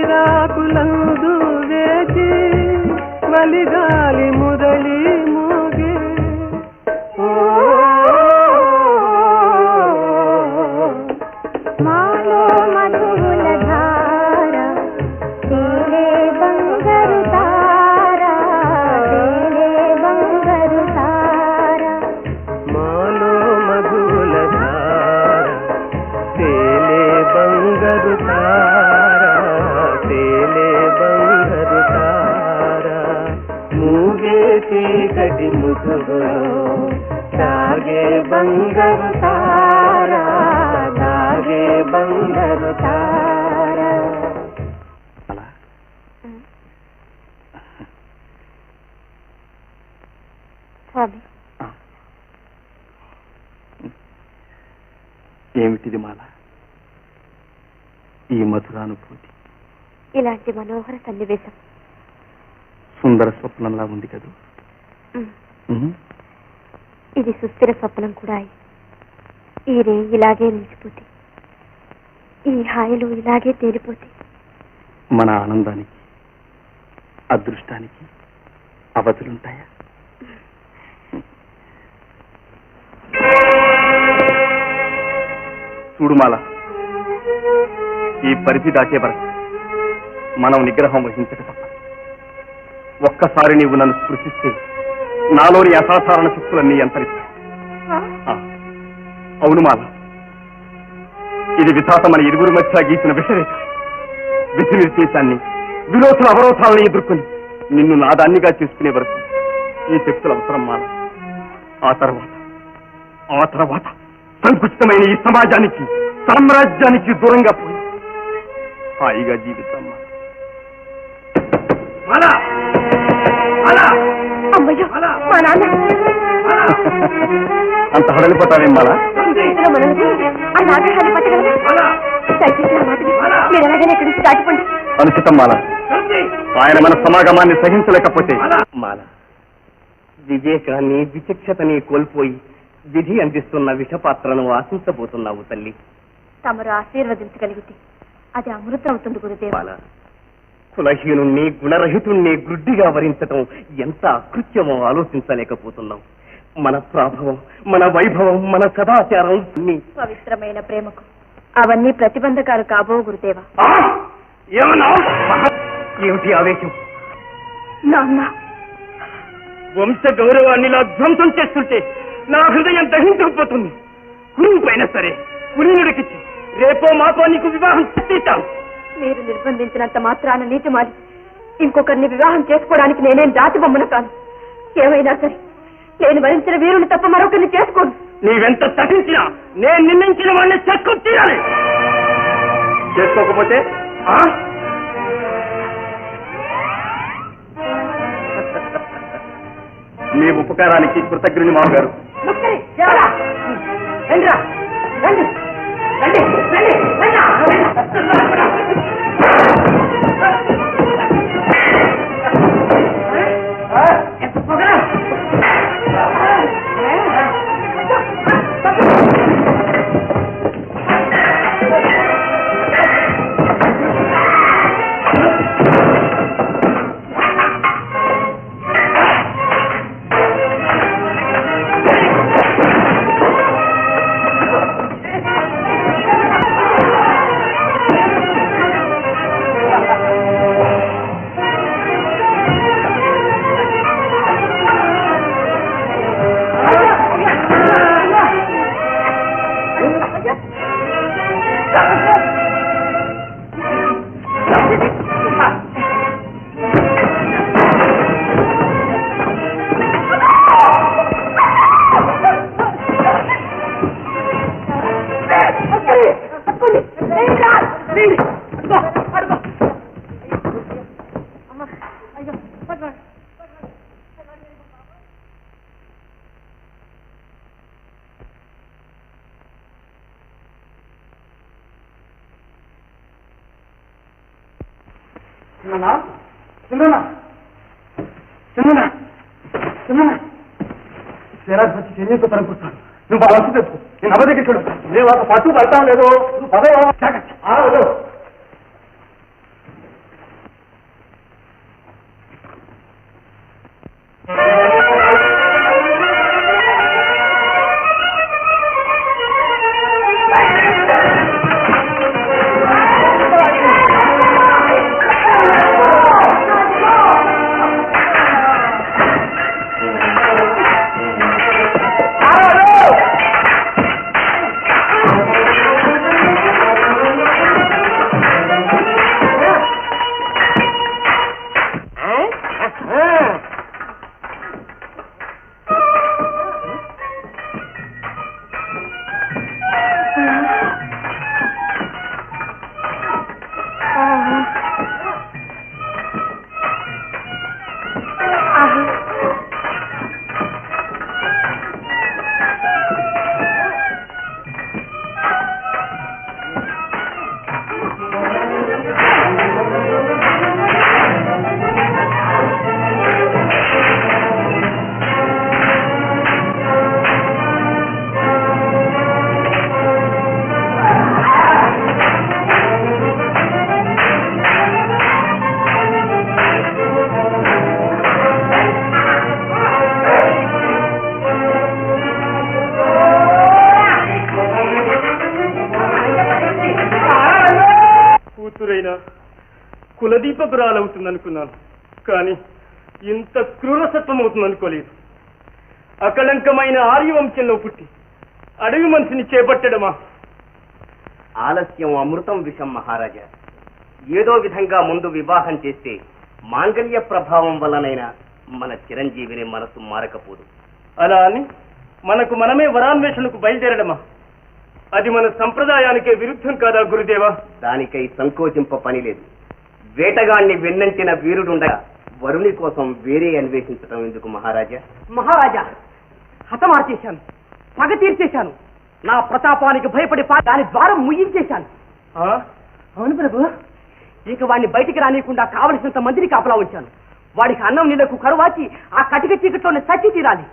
కలిరాకులందు వేచి మలిగాలి మురళి మోగే మాలో మధువుల ధార తేలే బంగారు తార తేలే బంగారు తార మాలో మధువుల ధార తేలే బంగారు తార తేలే బంగారు తార మూగే చీకటి ముసుగులో దాగే బంగారు తార దాగే బంగారు తార స్వామి ఏమిటిది మాల ఈ మధురానుభూతి ఇలాంటి మనోహర సన్నివేశం సుందర స్వప్నంలా ఉంది కదూ ఇది సుస్థిర స్వప్నం కూడా అయి ఈ రే ఇలాగే నిలిచిపోతే ఈ హాయిలో ఇలాగే తేలిపోతే మన ఆనందానికి అదృష్టానికి అవధులుంటాయా చూడుమాల ఈ పరిధి దాటే వరకు మనం నిగ్రహం వహించక తప్ప ఒక్కసారి నీవు నన్ను స్పృశిస్తే నాలోని అసాధారణ శక్తులన్నీ అంతరిస్తాయి అవును మాల, ఇది విధాత మన ఇరువురి మధ్య గీసిన విషరేఖ. విధి నిర్దేశాన్ని, విరోధుల అవరోధాలను ఎదుర్కొని నిన్ను నాదాన్నిగా చేసుకునే వరకు ఈ శక్తుల అవసరం మాల. ఆ తర్వాత సంకుచితమైన ఈ సమాజానికి, సామ్రాజ్యానికి దూరంగా పోయి హాయిగా జీవిస్తాం మాల. అమ్మయ్యో, మా నాన్న అంత హడలిపోతావేం మాల? ఇందులో మనది ఆ నాటకాన్ని పట్టగలరా? దయచేసి నా మాట విని మీరు ఎలాగైనా ఇక్కడి నుంచి దాటిపోండి. అనుచితం మాల. ఆయన మన సమాగమాన్ని సహించలేకపోతే మాల, వివేకాన్ని, విచక్షతని కోల్పోయి విధి అందిస్తున్న విషపాత్రను ఆశించబోతున్నావు తల్లి. తమరు ఆశీర్వదించగలిగితే అది అమృతం అవుతుంది గురుదేవ. మాల, కులహీనుణ్ణి, గుణరహితుణ్ణి గుడ్డిగా వరించటం ఎంత అకృత్యమో ఆలోచించలేకపోతున్నాం. మన ప్రాభవం, మన వైభవం, మన సదాచారం పవిత్రమైన ప్రేమకు అవన్నీ ప్రతిబంధకాలు కాబో గురుదేవ. ఏమన్నా? ఏమిటి ఆవేశం? నాన్న, వంశ గౌరవాన్ని ఇలా ధ్వంసం చేస్తుంటే నా హృదయం దహించుకుపోతుంది. కురుపైనా సరే కులీనుడికిచ్చి రేపో మాపో నీకు వివాహం చేస్తాను. మీరు నిర్బంధించినంత మాత్రాన నీతి మారి ఇంకొకరిని వివాహం చేసుకోవడానికి నేనేం రాతి బొమ్మను కాను. ఏమైనా సరే నేను భరించిన వీరుని తప్ప మరొకరిని చేసుకోను. నీవెంత తగ్గించినా నేను నిర్ణయించిన వాడిని చెక్కు తీయాలి. చేసుకోకపోతే మీ ఉపకారానికి కృతజ్ఞుని మామగారు. తనకుస్తాను. నువ్వు బాగా వచ్చి తెచ్చుకో. నేను అమ్మ దగ్గర చూడు. నేను ఒక పట్టు పడతాం లేదు. నువ్వు పదవా? కులదీపకురాలవుతుందనుకున్నాను, కానీ ఇంత క్రూరసత్వం అవుతుందనుకోలేదు. అకళంకమైన ఆర్యవంశంలో పుట్టి అడవి మనిషిని చేపట్టడమా? ఆలస్యం అమృతం విషం మహారాజా. ఏదో విధంగా ముందు వివాహం చేస్తే మాంగళ్య ప్రభావం వల్లనైనా మన చిరంజీవిని మనసు మారకపోదు. అలా అని మనకు మనమే వరాన్వేషణకు బయలుదేరడమా? అది మన సంప్రదాయానికే విరుద్ధం కాదా గురుదేవా? దానికై సంకోచింప పని లేదు. వేటగాణ్ణి వెన్నంటిన వీరుడుండగా వరుని కోసం వేరే అన్వేషించడం ఎందుకు మహారాజా? మహారాజా, హతమార్చేశాను, పగ తీర్చేశాను. నా ప్రతాపానికి భయపడి దాని ద్వారం ముయ్యించేశాను. అవును ప్రభు. ఇక వాడిని బయటికి రానియకుండా కావలసినంత మందిని కాపలా ఉంచాను. వాడికి అన్నం నీళ్లకు కరువాచి ఆ కటిక చీకట్లోనే చచ్చి తీరాలి.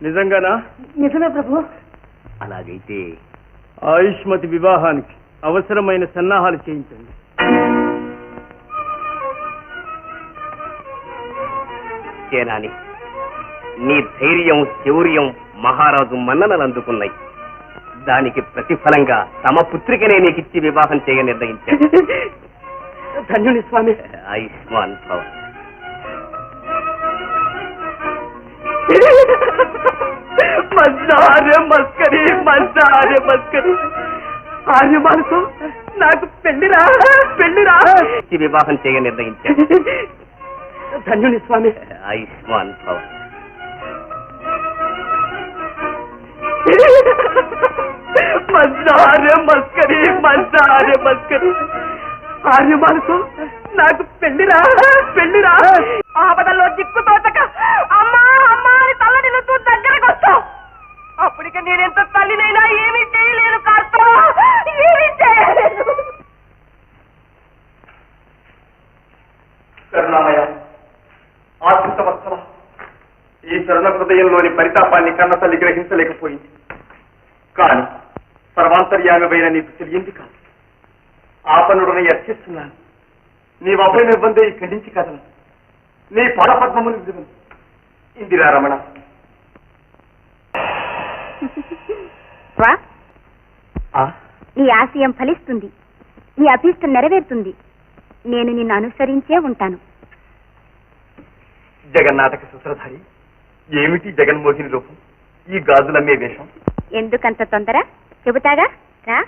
నిజంగానా? నిజమే ప్రభు. అలాగైతే ఆయుష్మతి వివాహానికి అవసరమైన సన్నాహాలు చేయించండి. సేనాని, నీ ధైర్యం శౌర్యం మహారాజు మన్ననలు అందుకున్నాయి. దానికి ప్రతిఫలంగా తమ పుత్రికనే నీకిచ్చి వివాహం చేయ నిర్ణయించాడు. ధన్యుని స్వామి. ఆయుష్మాన్ భవ. మస్కరి ఆర్యమాలతో నాకు పెళ్లిరా వివాహం చేయ నిర్ణయించాడు. ధన్యుని స్వామి. ఆయుష్మాన్ భవ. మస్కరి ఆర్యమాలతో నాకు పెళ్లిరా ఆపదల్లో దిక్కు తోటక అమ్మా అమ్మా అని తల్లడిల్లుతూ దగ్గరకు వస్తావు. అప్పటికి నేనెంత తల్లినైనా ఏమీ చేయలేను. కాస్త ఏమీ చేయలేదు. కరుణామయ, ఆశ్రిత వత్సల, ఈ తరుణ హృదయంలోని పరితాపాన్ని కన్న తల్లి గ్రహించలేకపోయింది. కానీ సర్వాంతర్యామిపైన నీకు తెలియంది కాదు. ఆపన్నుడని అర్చిస్తున్నాను. నీ అభయమివ్వందే ఇక్కడి నుంచి కదను. నీ పదపద్మములు విడువను. ఇందిరా రమణ. నీ ఆశయం ఫలిస్తుంది, నీ అభీష్టం నెరవేరుతుంది. నేను నిన్ను అనుసరించే ఉంటాను. జగన్నాటక సూత్రధారి, ఏమిటి జగన్మోహిని రూపం? ఈ గాజులమ్మే వేషం? ఎందుకంత తొందర? చెబుతాగా, రా.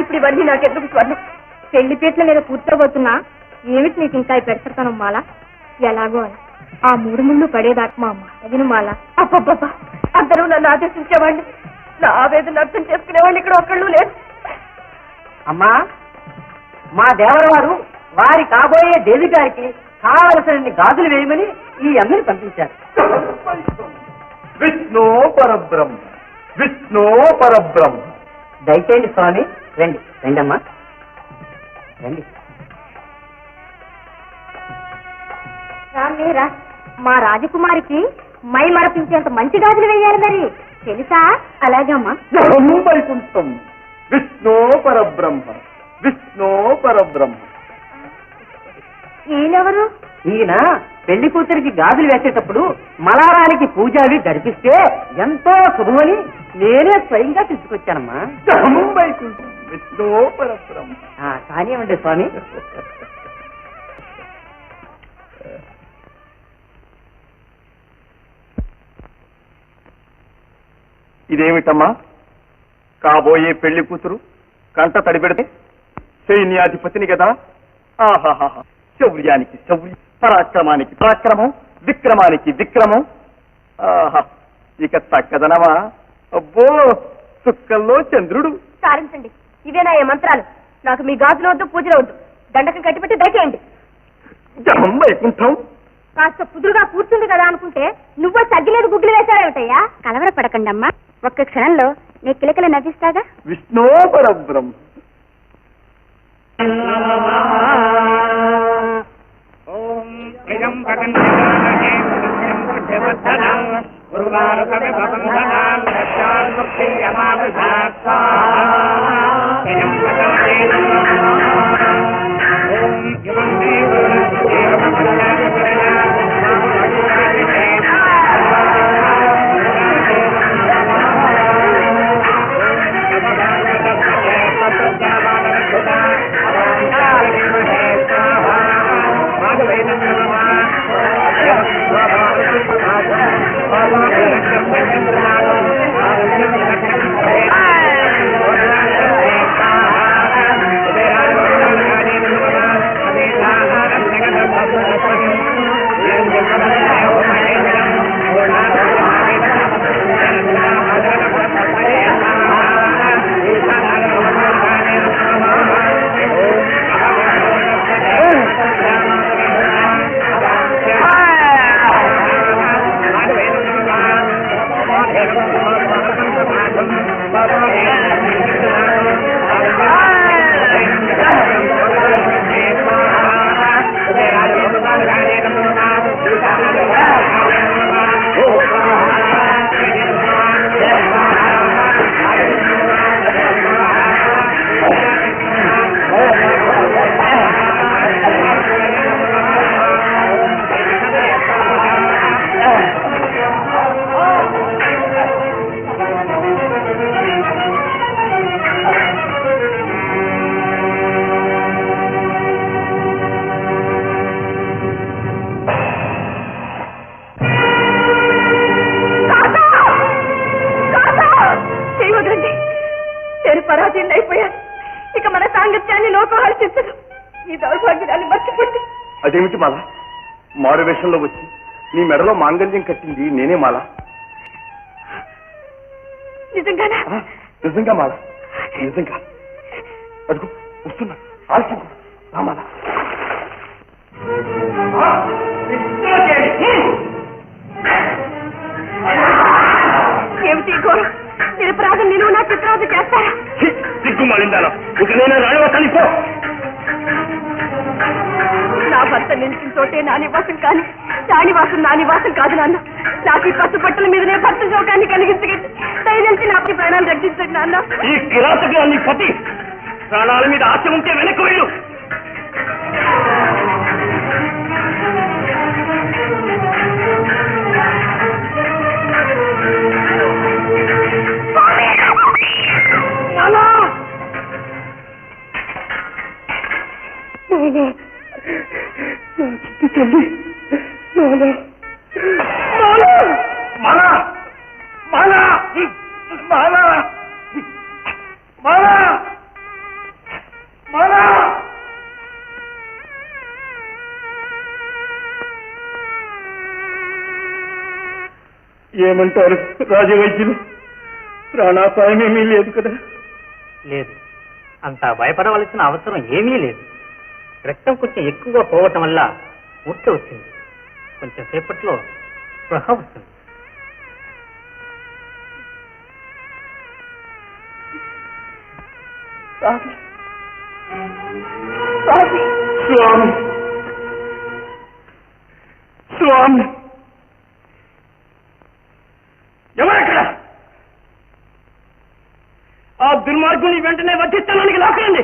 ఇప్పుడు ఇవన్నీ నాకెందుకు స్వర్ణం? పెళ్లి పీటల మీద కూర్చోబోతున్నా ఏమిటి నీకు ఇంకా పెడతాను మాల? ఎలాగో అని ఆ మూడు ముళ్ళు పడేదాకా మా అమ్మ తగిన మాల. అబ్బబ్బబ్బా, అందరూ నన్ను ఆదేశించేవాడిని. నా ఆవేదన అర్థం చేసుకునేవాళ్ళు ఇక్కడ ఒక్కళ్ళు లేదు. అమ్మా, మా దేవరవారు వారి కాబోయే దేవి గారికి కావలసిన గాజులు వేయమని ఈ అమ్మని పంపించారు. విష్ణు పరబ్రహ్మ, విష్ణు పరబ్రహ్మ. దయచేయండి స్వామి. రండి రండమ్మా, రండి. రామేరా, మా రాజకుమారికి మై మరపించేంత మంచి గాజులు వేయాలి మరి, తెలుసా? అలాగే అమ్మా. వైకుంఠం, విష్ణు పరబ్రహ్మ, విష్ణు పరబ్రహ్మ. ఈయనెవరు? ఈయన పెళ్లి కూతురికి గాజులు వేసేటప్పుడు మలారానికి పూజావి జరిపిస్తే ఎంతో శుభమని నేనే స్వయంగా తీసుకొచ్చానమ్మా. వైకుంఠం, విష్ణు పరబ్రహ్మ. కానివ్వండి స్వామి. ఇదేమిటమ్మా? కాబోయే పెళ్లి కూతురు కంట తడిపెడితే సైన్యాధిపతిని కదా. ఆహాహా, శౌర్యానికి శౌర్యం, పరాక్రమానికి పరాక్రమం, విక్రమానికి విక్రమం. ఆహా, ఇక చక్కదనమా? అబ్బో, చుక్కల్లో చంద్రుడు. సారించండి, ఇవేనా ఏ మంత్రాలు? నాకు మీ గాజులు వద్దు, పూజలు వద్దు. దండకం కట్టిపెట్టి దయచేయండి. జపం వైకుంఠం. కాస్త కుదురుగా కూర్చుంది కదా అనుకుంటే నువ్వే తగ్గిలేదు గుగ్గులు వేశావేమిటయ్యా? కలవరపడకండి అమ్మా, ఒక్క క్షణంలో నీ కిలకలు నవ్విస్తాగా. విష్ణు పరబ్రహ్మ. దౌర్భాగ్యాన్ని మర్చిపోండి. అదేమిటి మాల? మారు వేషంలో వచ్చి నీ మెడలో మాంగళ్యం కట్టింది నేనే మాల. నిజంగానా? నిజంగా మాల, నిజంగా. అడుగు వస్తున్నా, ఆలస్యం రా మాల. ఏమిటి ఘోరం? నిరపరాధం నేను నా చిత్రావతి చేస్తారా? సిగ్గు మాలిందాలో ఇక నేను రాణివాసాన్ని పో. నా భర్త నిలిచిన చోటే నా నివాసం కానీ రాణివాసం నా నివాసం కాదు నాన్న. నాకు ఈ పట్టుబట్టల మీదనే భర్త శోకాన్ని కలిగించగట్టి దయచేసి నా ప్రాణాలు రక్షించండి నాన్న. ఈ కిరాతకు నీ పతి ప్రాణాల మీద ఆశ ఉంటే వెనక్కి వెళ్ళు. ఏమంటారు రాజవైద్యులు? ప్రాణాపాయమేమీ లేదు కదా? లేదు, అంత భయపడవలసిన అవసరం ఏమీ లేదు. రక్తం కొంచెం ఎక్కువగా పోవటం వల్ల మూర్ఛ వచ్చింది. కొంచెం సేపట్లో స్పృహ వస్తుంది. స్వామి, స్వామి, ఎవరక్కడ? ఆ దుర్మార్గుని వెంటనే వధిస్తానికి లాక్కండి.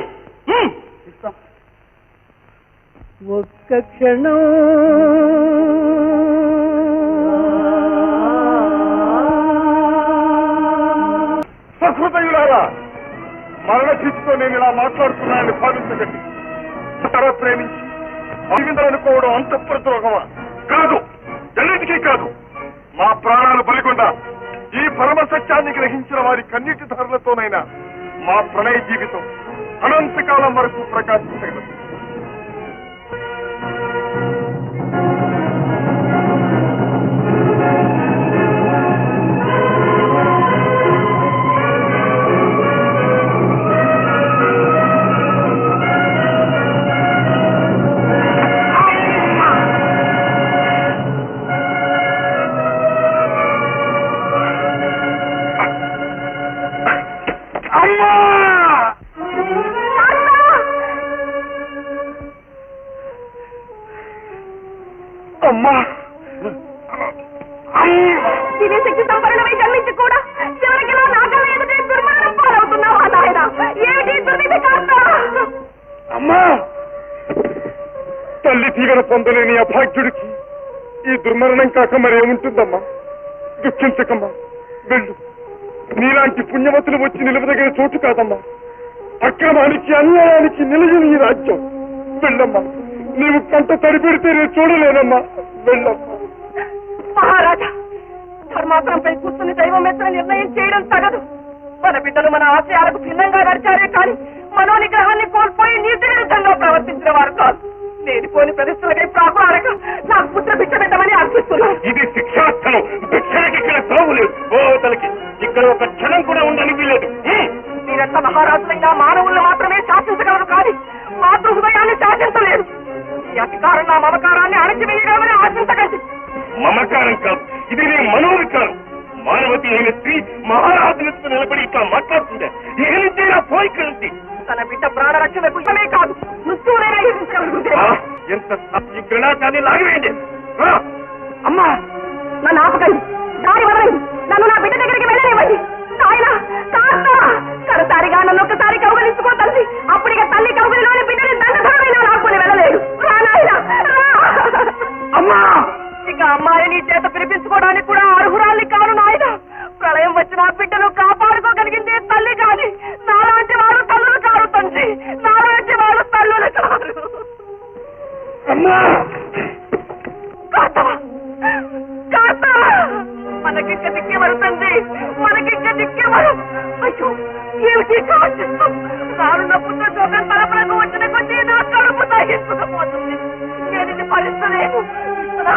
ఒక్క క్షణం సహృదయులారా, మరణ స్థితితో నేను ఇలా మాట్లాడుతున్నానని భావించకండి. తర ప్రేమించి అవిందరనుకోవడం అంతఃపురద్రోహమా? కాదు, ఎన్నిటికీ కాదు. మా ప్రాణాలు బలిగొండ ఈ పరమ సత్యాన్ని గ్రహించిన వారి కన్నీటి ధారలతోనైనా మా ప్రణయ జీవితం అనంతకాలం వరకు ప్రకాశించగలదు. అమ్మా, దివ్యశక్తి సంపన్నమై జన్మించి కూడా చివరికిలో నాగల ఎదుటే దుర్మరణం పాలవుతున్నావా నాయన? ఏమిటి దుర్విధి కాస్త? అమ్మా, తల్లి తీగన పొందలేని అభాగ్యుడికి ఈ దుర్మరణం కాక మరేముంటుందమ్మా? దుఃఖించకమ్మా, వెళ్ళు. నీలాంటి పుణ్యవతులు వచ్చి నిలవదగిన చోటు కాదమ్మా. అక్రమానికి అన్యాయానికి నిలయని ఈ రాజ్యం. వెళ్ళమ్మా, నీవు కంట తడిపెడితే నేను చూడలేనమ్మా. వెళ్ళమ్మా. మహారాజా, ధర్మాసనంపై కూర్చుని దైవమెత్తన నిర్ణయం చేయడం తగదు. మన బిడ్డలు మన ఆశయాలకు భిన్నంగా నడిచారే కానీ మనోనిగ్రహాన్ని కోల్పోయి నీతి విరుద్ధంగా ప్రవర్తించిన వారు కాదు. లేనిపోని ప్రదర్శనకై ప్రాకులాడక నాకు పుత్ర భిక్ష పెట్టమని అర్థిస్తున్నాను. ఇది శిక్షాస్థలం. భిక్షలకి ఇక్కడ తావులేదు. ఓతలకి ఇక్కడ ఒక క్షణం కూడా ఉండని వీలేదు. మీరెంత మహారాజులైనా మానవులను మాత్రమే శాసించగలరు కానీ మాతృ హృదయాన్ని శాసించలేరు. ఈ అధికారం నా మమకారాన్ని అణచివేయగలమని ఆశించకండి. మమకారం కాదు, ఇది నీ మనోవికారం. మానవతి అయిన స్త్రీ మహారాజులతో నిలబడి ఇట్లా మాట్లాడుతుందే. ఏమిటి నా పోయికలుంది? తన బిడ్డ ప్రాణరక్షణకు ఇష్టమే కాదు మృత్యువునైనా ఎదిరించగలుగుతారు. ఎంత ఈ గ్రణాటాన్ని లాగివేయండి. అమ్మా, నన్ను ఆపకండి, దారి వదలండి, నన్ను నా బిడ్డ దగ్గరికి వెళ్ళనివ్వండి. నాయన, కడసారిగా నన్ను ఒక్కసారి కౌగలించుకో తల్లి. అప్పుడిక తల్లి కౌగలిలోని బిడ్డని దండధరమైనా లాక్కుని వెళ్ళలేడు. రా నాయన, అమ్మా. ఇక అమ్మాయిని చేత పిలిపించుకోవడానికి కూడా అర్హురాల్ని కాను నాయన. ప్రళయం వచ్చిన బిడ్డను కాపాడుకోగలిగిందే తల్లి కాని నాలాంటి వారు తల్లులు కారు తండ్రి. నాలాంటి వారు తల్లులు కారు. మనకింక దిక్కేవారు తండ్రి, మనకింక దిక్కేవారు. అయ్యో, ఏమిటి కావచ్చు? నాలున్న పుత్ర శోకం తలపడకు వచ్చిన కొద్దీ నా కడుపు తాగి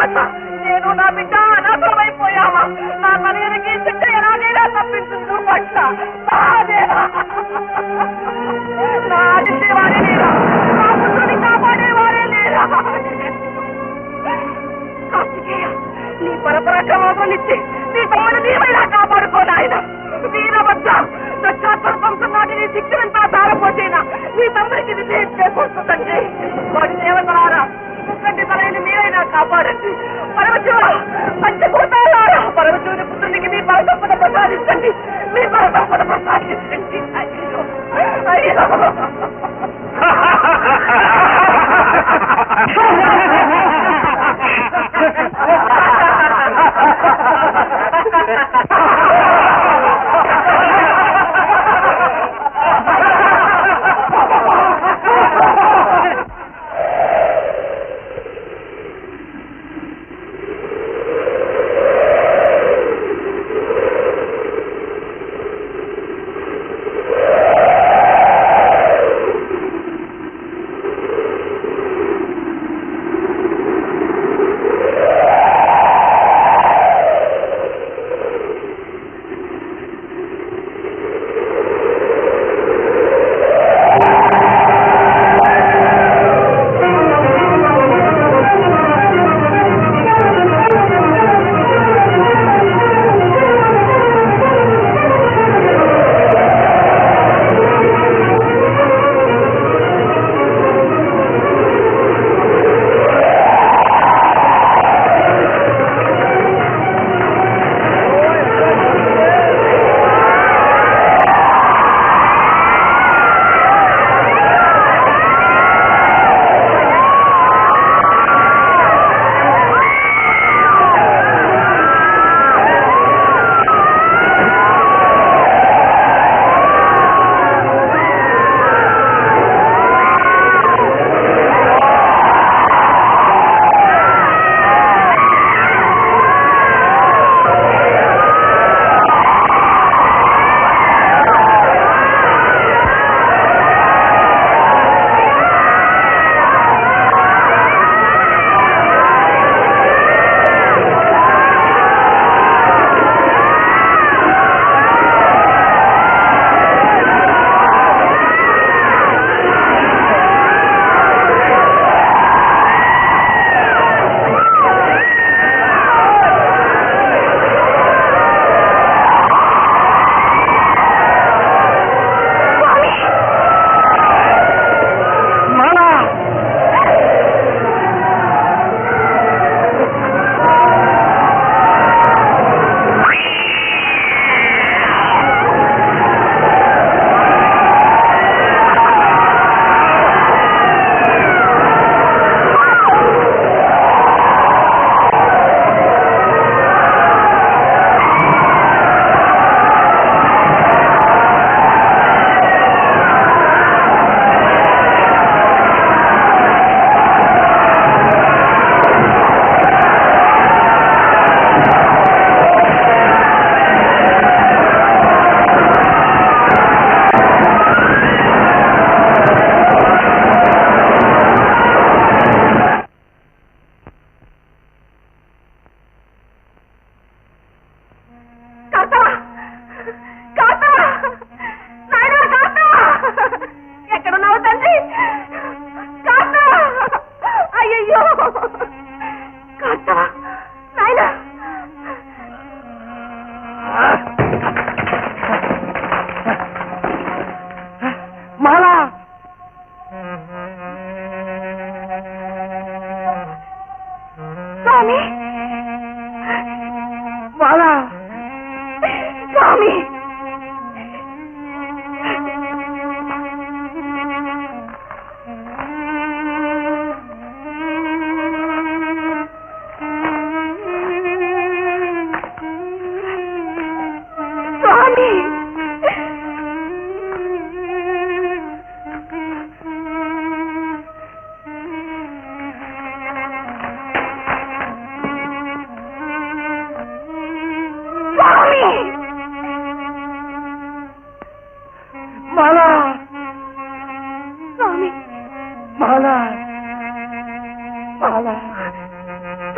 నాథ, నేను నా బిడ్డ అనాథమైపోయావా? నా తనయునికి శిక్ష ఎలాగైనా తప్పించు పట్ల నా ఆదిత్యవారే లేరా? నా పుత్రుని కాపాడేవారే లేరా? కార్తికేయ, నీ పరపరాక్రమాన్నిచ్చి నీ తమ్ముడు నీవైనా కాపాడుకోనాయన. వీరభద్ర, దక్షాత్వం నాటి నీ శిక్షణంతా తారపోతేనా నీ తమ్ముడికి విజయం చేకూరుతుందండి. వాడి దేవతలారా, ముక్కంటి తలైన మీరైనా కాపాడండి. పరమశివ, పంచభూతాలారా, పరమశివుని పుత్రునికి మీ పరసంపద ప్రసాదించండి. మీ పరసంపద ప్రసాదించండి. అయ్యో అయ్యో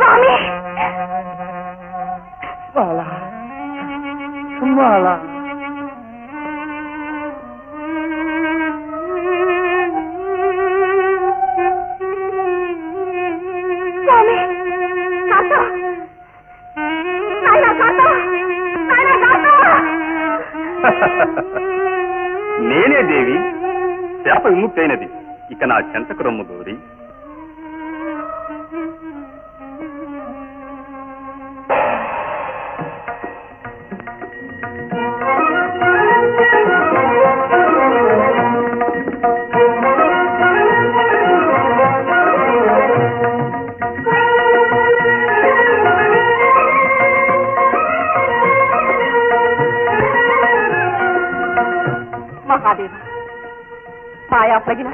స్వామి స్వామి తాత నాయనా తాత నాయనా తాత నేనే దేవి శాప విముక్తైనది ఇక నా చెంతకు రమ్ము గౌరి మహాదేవ మాయా ప్రగిన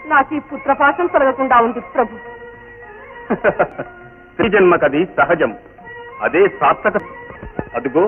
నాకు ఈ పుత్రపాశం తొలగకుండా ఉంది ప్రభు స్త్రీ జన్మకది సహజం అదే సార్థక అదుగో